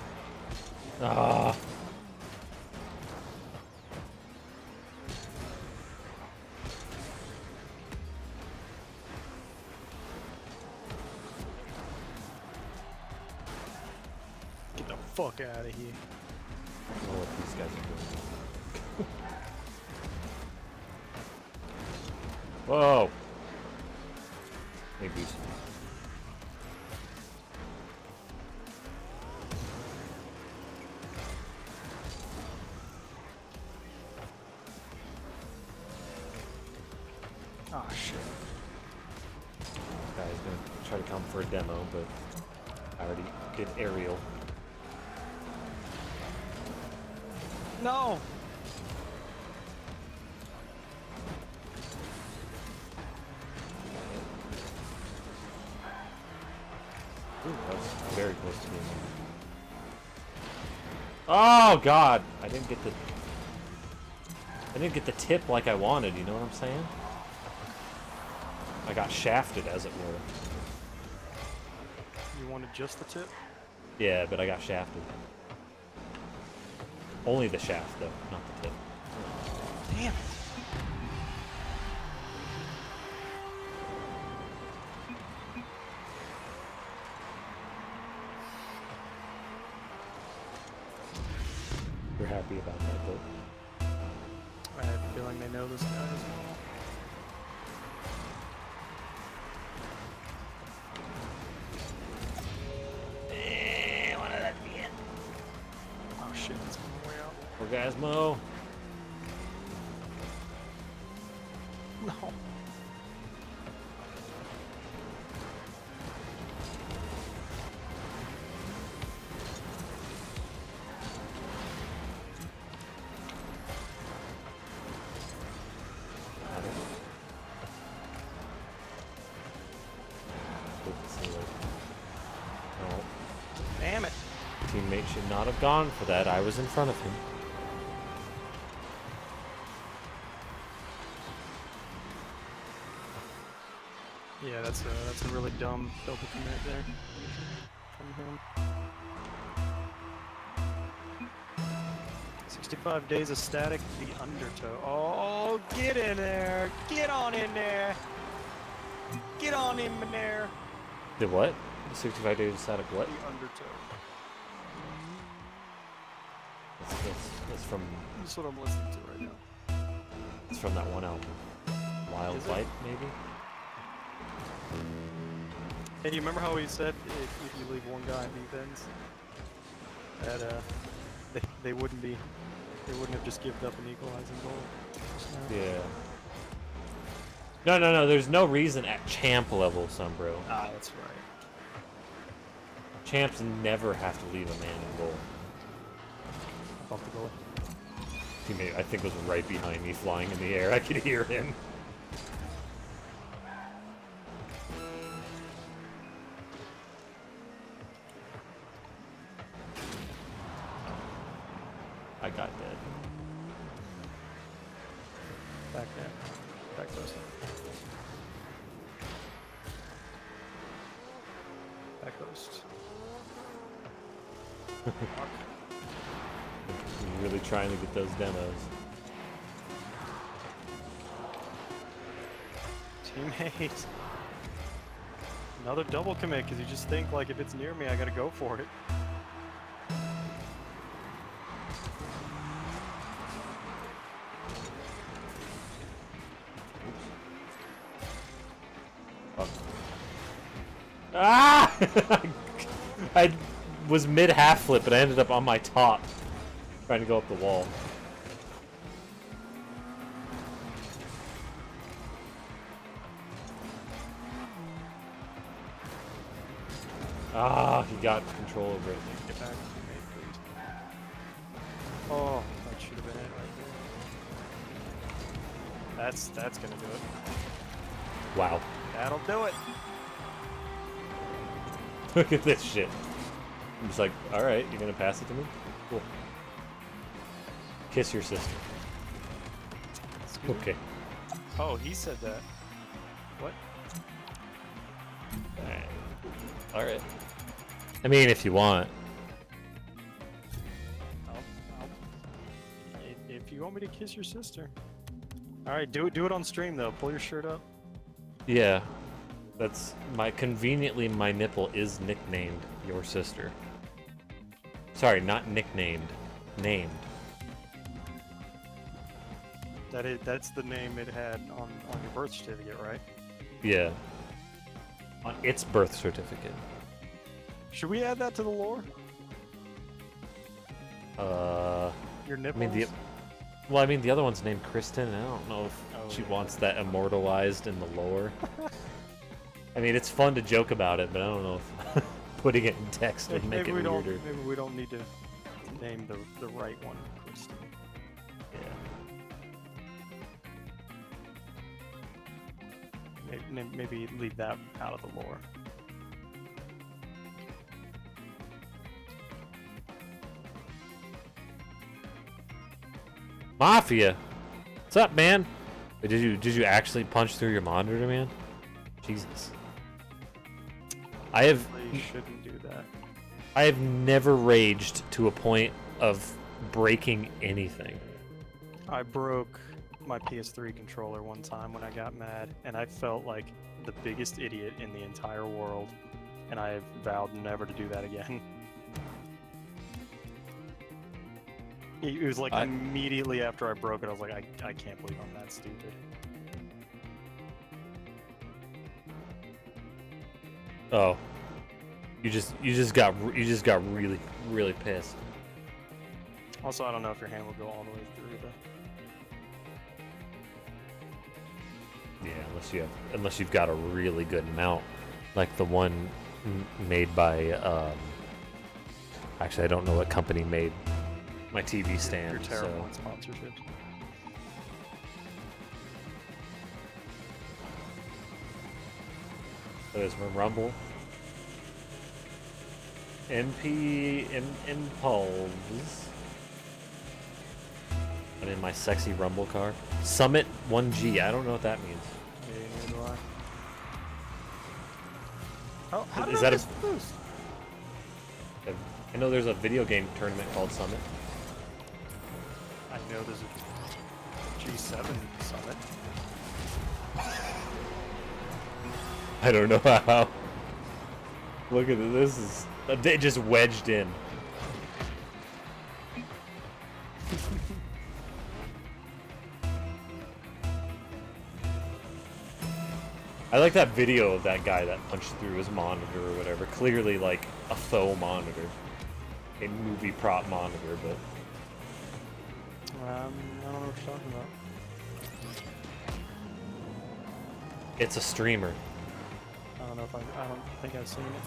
Ah. Get the fuck out of here. I don't know what these guys are doing. Whoa. Hey, Goose. guy's gonna try to come for a demo, but I already did aerial. No! Ooh, that was very close to being. Oh God! I didn't get the tip like I wanted. You know what I'm saying? I got shafted, as it were. You wanted just the tip? Yeah, but I got shafted. Only the shaft, though, not the tip. Damn it. We're happy about that, though. I have a feeling they know this guy as well. Oh shit, it's on the way out. Orgasmo! No. No. Damn it. Teammate should not have gone for that. I was in front of him. Yeah, that's a really dumb double commit there from him. 65 days of static, the undertow. Oh, get in there! Get on in there! Get on in there! The what? 65 days of static what? The undertow. That's from... That's what I'm listening to right now. It's from that one album. Wild Is it? Fight, maybe? Hey, do you remember how he said if you leave one guy on defense, that they wouldn't have just given up an equalizing goal? So, Yeah. No, there's no reason at champ level, Sumbro. ah, that's right. Champs never have to leave a man in goal. Bump the goal. Teammate, I think, was right behind me, flying in the air. I could hear him. I got dead. Back there. Back post. Back post. I'm really trying to get those demos. Teammate. Another double commit, because you just think, like, if it's near me, I gotta go for it. Oh. Ah! I was mid half flip, but I ended up on my top, trying to go up the wall. Ah, he got control over it. Get back, teammate, please. Oh, that should have been it right there. That's gonna do it. Wow. That'll do it. Look at this shit. I'm just like, alright, you're gonna pass it to me? Cool. Kiss your sister. Excuse me? Okay. Oh, he said that. What? Alright. I mean, if you want. If you want me to kiss your sister. Alright, do it on stream though. Pull your shirt up. Yeah. That's conveniently my nipple is nicknamed your sister. Sorry, not nicknamed. Named. That's the name it had on your birth certificate, right? Yeah. On its birth certificate. Should we add that to the lore? Your nipples? Well, I mean, the other one's named Kristen, and I don't know if she yeah. wants that immortalized in the lore. I mean, it's fun to joke about it, but I don't know if putting it in text would make it weirder. Maybe we don't need to name the right one, Kristen. Yeah. Maybe leave that out of the lore. Mafia, what's up, man? Did you actually punch through your monitor, man? Jesus. You shouldn't do that. I have never raged to a point of breaking anything. I broke my PS3 controller one time when I got mad, and I felt like the biggest idiot in the entire world, and I have vowed never to do that again. It was like immediately after I broke it, I was like, I can't believe I'm that stupid. Oh, you just got really pissed. Also, I don't know if your hand will go all the way through the. Yeah, unless you've got a really good mount, like the one made by actually I don't know what company made my TV stand. You're terrible so. on sponsorships. There's my Rumble. Impulse. I'm in my sexy Rumble car. Summit 1G. I don't know what that means. Yeah, neither do I. Oh, how did Is I that miss the boost? I know there's a video game tournament called Summit. I know there's a G7 summit. I don't know how. Look at this. Is they just wedged in. I like that video of that guy that punched through his monitor or whatever. Clearly, like a faux monitor, a movie prop monitor, but. I don't know what you're talking about. It's a streamer. I don't know if I don't think I've seen it.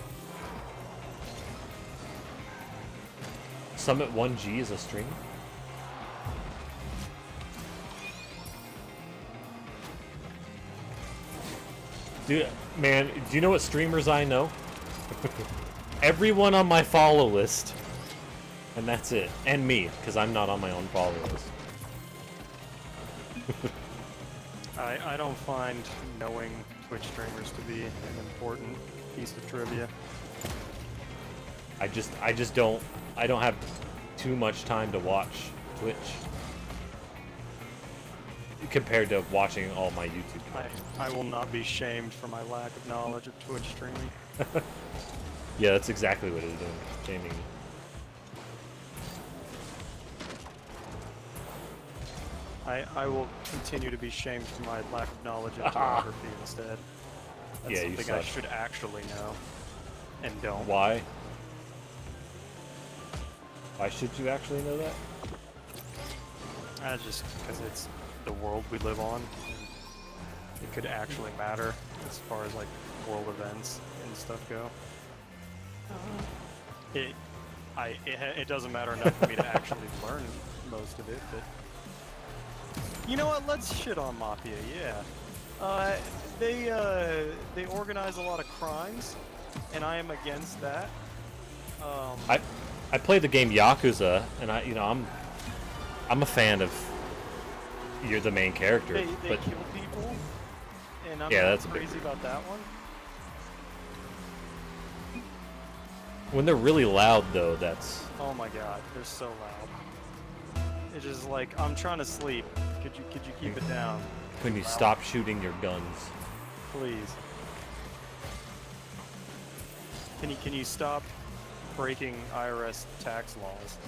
Summit 1G is a streamer? Dude, man, do you know what streamers I know? Everyone on my follow list. And that's it. And me, because I'm not on my own follow list. I don't find knowing Twitch streamers to be an important piece of trivia. I don't have too much time to watch Twitch compared to watching all my YouTube content. I will not be shamed for my lack of knowledge of Twitch streaming. Yeah, that's exactly what it's doing. Shaming me. I will continue to be shamed for my lack of knowledge of geography instead. That's Yeah, you something I suck. should actually know, and don't. Why? Why should you actually know that? Just because it's the world we live on. It could actually matter as far as like world events and stuff go. It doesn't matter enough for me to actually learn most of it, but you know what? Let's shit on Mafia. Yeah, they organize a lot of crimes, and I am against that. I played the game Yakuza, and I'm a fan of you're the main character. They but kill people, and I'm Yeah, not that's a big crazy about that one. when they're really loud, though, that's Oh my god, they're so loud. It's just like, I'm trying to sleep. Could you keep it down, when you stop shooting your guns. please? Can you stop breaking IRS tax laws?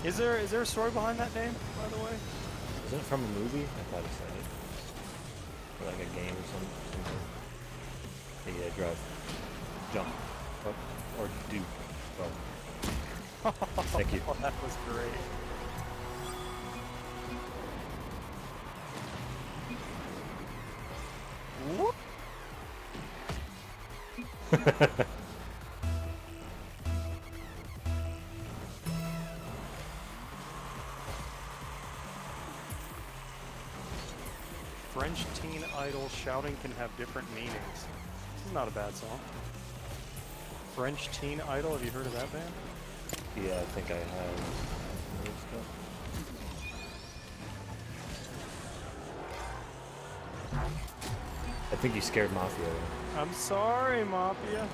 Is there a story behind that name, by the way? Isn't it from a movie? I thought it said it. Or like a game or something. Yeah, drive. Jump. Up. Or do. Well. Thank you. Oh, that was great. French teen idol shouting can have different meanings. This is not a bad song. French teen idol, have you heard of that band? Yeah, I think I have. I think you scared Mafia. I'm sorry, Mafia.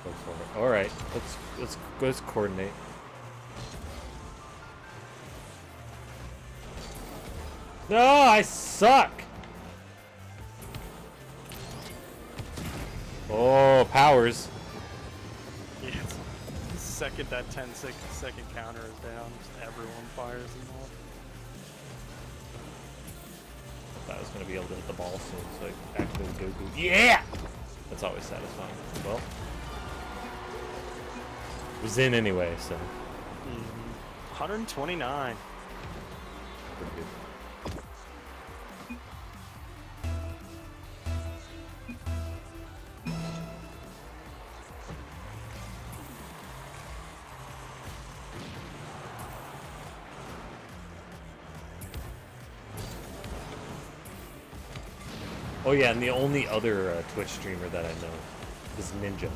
Go for it. All right, let's coordinate. No, I suck. Oh, powers. Yeah, the second that 10-second counter is down, just everyone fires them off. I thought I was gonna be able to hit the ball soon, so I activated Goku. Yeah, that's always satisfying. Well, it was in anyway, so 129. pretty good. Oh yeah, and the only other Twitch streamer that I know is Ninja.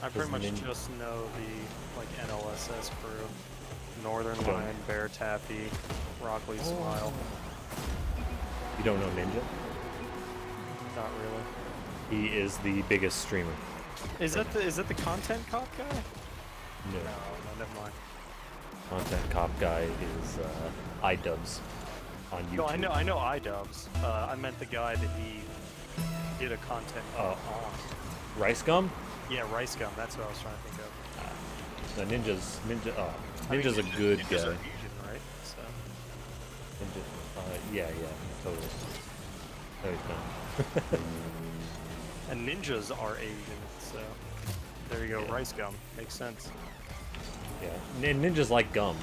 I pretty much Ninja- just know the like NLSS crew. Northern Lion, Bear Taffy, Rockley Smile. You don't know Ninja? Not really. He is the biggest streamer. Is that the content cop guy? No. No, never mind. Content cop guy is iDubbbz on YouTube. No, I know iDubbbz. I meant the guy that he did a content cop on. Rice Gum? Yeah, Rice Gum. That's what I was trying to think of. The Ninja's I mean, Ninja's a good Ninjas guy. are Asian, right? So. Ninja, yeah, totally. No, he's not. And ninjas are Asian, so there you go. Yeah. Rice Gum makes sense. Yeah, Ninjas like gum.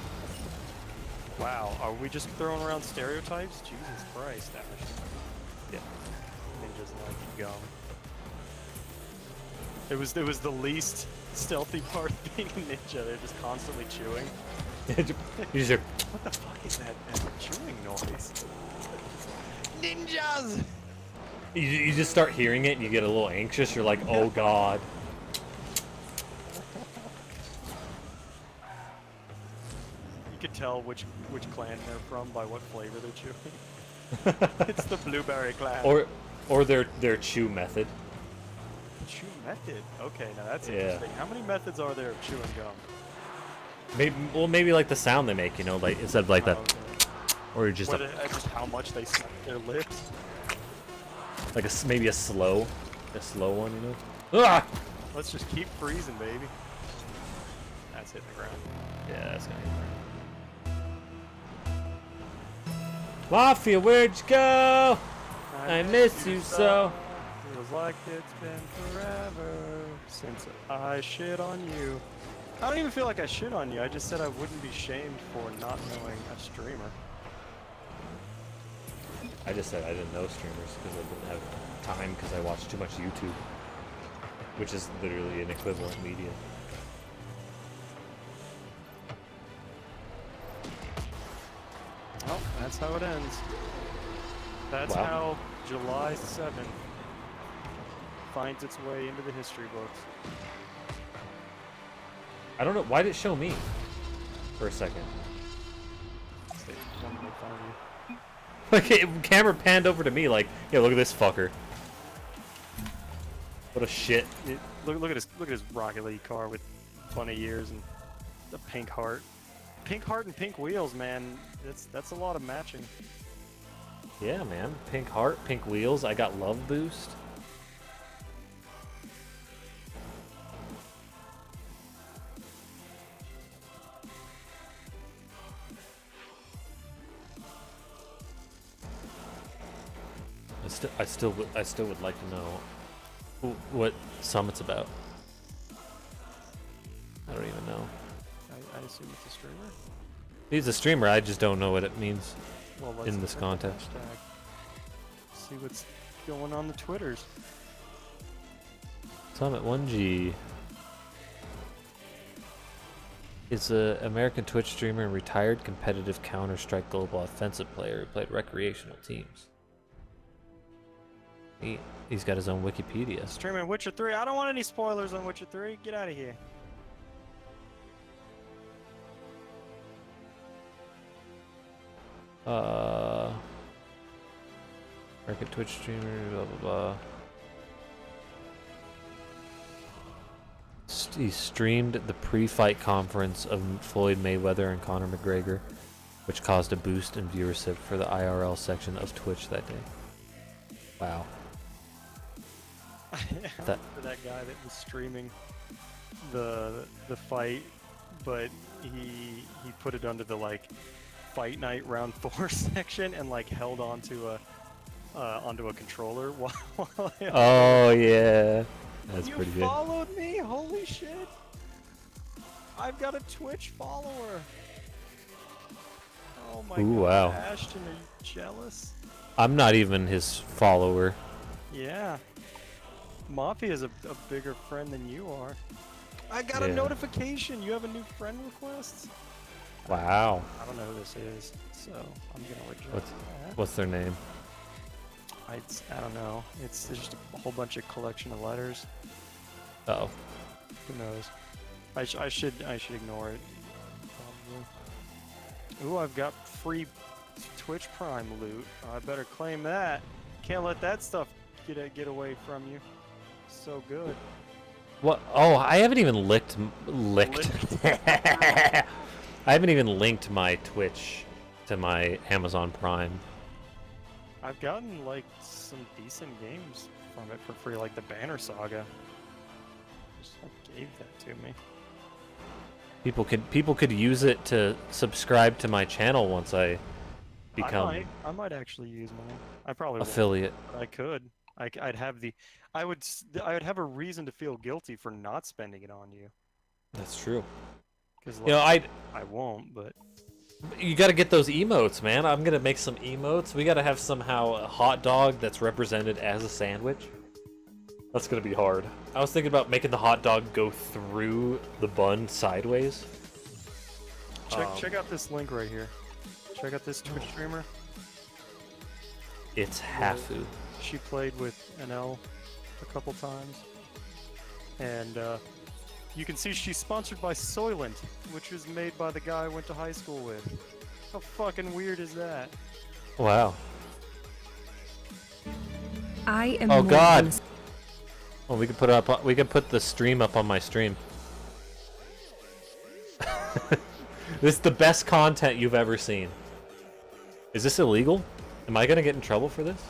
Wow, are we just throwing around stereotypes? Jesus Christ, Ash. Yeah. Ninjas like gum. It was the least stealthy part of being a ninja. They're just constantly chewing. You just hear, What the fuck is that chewing noise? Ninjas! you just start hearing it and you get a little anxious. You're like, oh god. You could tell which clan they're from by what flavor they're chewing. It's the blueberry clan. Or their chew method. Chew method. Okay, now that's Yeah. interesting. How many methods are there of chewing gum? Maybe like the sound they make, you know, like instead of like that, Okay. or just Just how much they suck their lips. like maybe a slow one, you know. Ah! Let's just keep freezing, baby. That's hitting the ground. Yeah, that's gonna hit. Mafia, where'd you go? I miss you so. Feels like it's been forever since I shit on you. I don't even feel like I shit on you. I just said I wouldn't be shamed for not knowing a streamer. I just said I didn't know streamers because I didn't have time because I watched too much YouTube, which is literally an equivalent media. Well, that's how it ends. That's Wow. how July 7th finds its way into the history books. I don't know, why did it show me for a second? They wanted to make fun of you. Like, camera panned over to me like, yeah, look at this fucker. What a shit. Look at his Rocket League car with bunny ears and the pink heart. Pink heart and pink wheels, man. That's a lot of matching. Yeah, man. Pink heart, pink wheels. I got love boost. I still would like to know What Summit's about? I don't even know. I assume it's a streamer. He's a streamer. I just don't know what it means Well, let's in this look at the context. hashtag. See what's going on the Twitters. Summit 1G. Is an American Twitch streamer and retired competitive Counter-Strike Global offensive player who played recreational teams. He's got his own Wikipedia. Streaming Witcher 3. I don't want any spoilers on Witcher 3. Get out of here. American Twitch streamer, blah blah blah. He streamed the pre-fight conference of Floyd Mayweather and Conor McGregor, which caused a boost in viewership for the IRL section of Twitch that day. Wow. For that guy that was streaming the fight, but he put it under the like fight night round 4 section and like held onto a controller while Oh yeah, that's you pretty good. followed me? Holy shit! I've got a Twitch follower. Oh my Ooh, god, wow. Ashton, are you jealous? I'm not even his follower. Yeah. Mafia is a bigger friend than you are. I got a Yeah. notification. You have a new friend request. Wow. I don't know who this is, so I'm gonna reject that. What's their name? I don't know. It's just a whole bunch of collection of letters. Oh. Who knows? I should ignore it. Probably. Ooh, I've got free Twitch Prime loot. I better claim that. Can't let that stuff get away from you. So good. What? Oh, I haven't even licked. I haven't even linked my Twitch to my Amazon Prime. I've gotten like some decent games from it for free, like the Banner Saga. Just gave that to me. People could use it to subscribe to my channel once I become I might actually use mine. I probably affiliate. won't, but I could. I'd have I would have a reason to feel guilty for not spending it on you. That's true. Because You know, I won't, but you got to get those emotes, man. I'm gonna make some emotes. We got to have somehow a hot dog that's represented as a sandwich. That's gonna be hard. I was thinking about making the hot dog go through the bun sideways. check out this link right here. Check out this Twitch streamer. It's Hafu. She played with NL a couple times, and you can see she's sponsored by Soylent, which was made by the guy I went to high school with. How fucking weird is that? Wow. I am. Oh more God. than- Well, we could put it up. We could put the stream up on my stream. This is the best content you've ever seen. Is this illegal? Am I gonna get in trouble for this?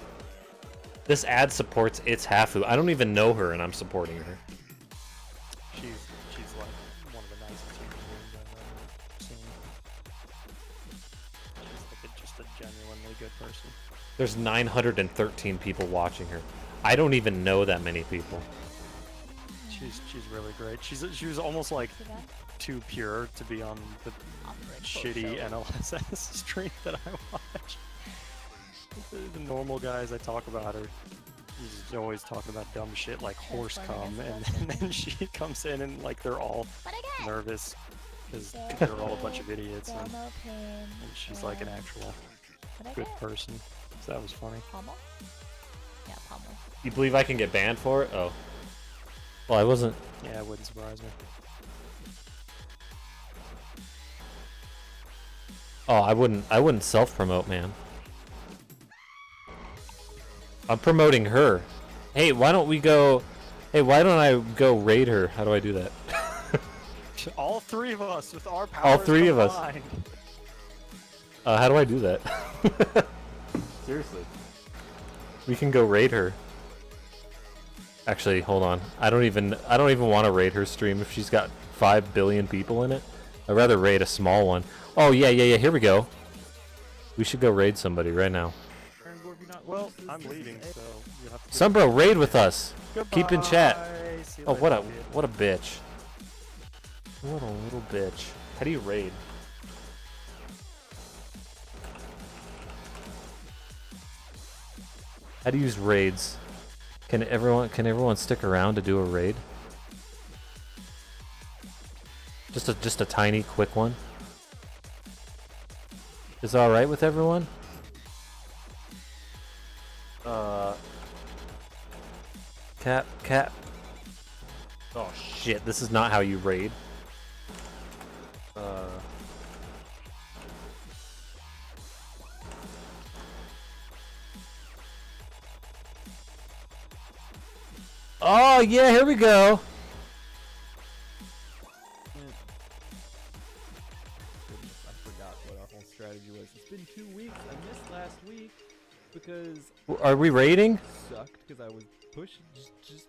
This ad supports It's Hafu. I don't even know her, and I'm supporting her. She's like one of the nicest human beings I've ever seen. She's like just a genuinely good person. There's 913 people watching her. I don't even know that many people. She's really great. She was almost like too pure to be on the shitty NLSS stream that I watch. The normal guys I talk about are just always talking about dumb shit like horse cum, and then she comes in and like they're all nervous because they're all a bunch of idiots, and she's like an actual good person. So that was funny. Pommel? Yeah, Pommel. You believe I can get banned for it? Oh. Well, I wasn't. Yeah, it wouldn't surprise me. Oh, I wouldn't self-promote, man. I'm promoting her. Hey, why don't we go... Hey, why don't I go raid her? How do I do that? All three of us with our powers All three of us. combined. How do I do that? Seriously. We can go raid her. Actually, hold on. I don't even want to raid her stream if she's got 5 billion people in it. I'd rather raid a small one. Oh, yeah, here we go. We should go raid somebody right now. Aaron, have you not well, I'm leaving, so you'll have to. Sunbro, raid with us. Keep in chat. Goodbye. See you Oh, later, kid. what a bitch. What a little bitch. How do you raid? How do you use raids? Can everyone stick around to do a raid? Just a tiny quick one. Is that alright with everyone? Cap. Oh shit, this is not how you raid. Oh yeah, here we go. Goodness, I forgot what our whole strategy was. It's been 2 weeks. I missed last week because Are we raiding? sucked because I was pushed. Just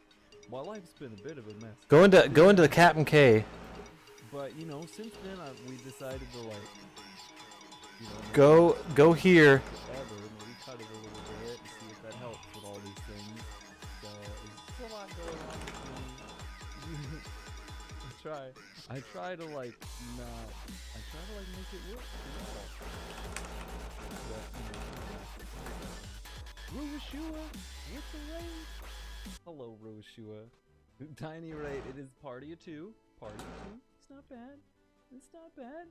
my life's been a bit of a mess. Go into the Captain K. But you know, since then we decided to like, you know, Go here. Ever maybe cut it a little bit and see if that helps with all these things. So there's a lot going on between. I try to like not. I try to like make it work. Ruishua with the raid. Hello, Ruishua. Tiny raid. It is party of 2. Party of 2. It's not bad. It's not bad.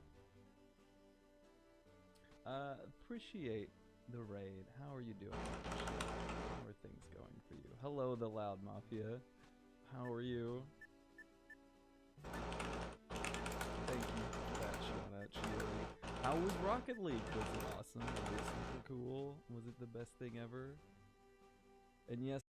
Appreciate the raid. How are you doing? How are things going for you? Hello, the Loud Mafia. How are you? Thank you for that shout out, Shiori. How was Rocket League? Was it awesome? Was it super cool? Was it the best thing ever? And yes,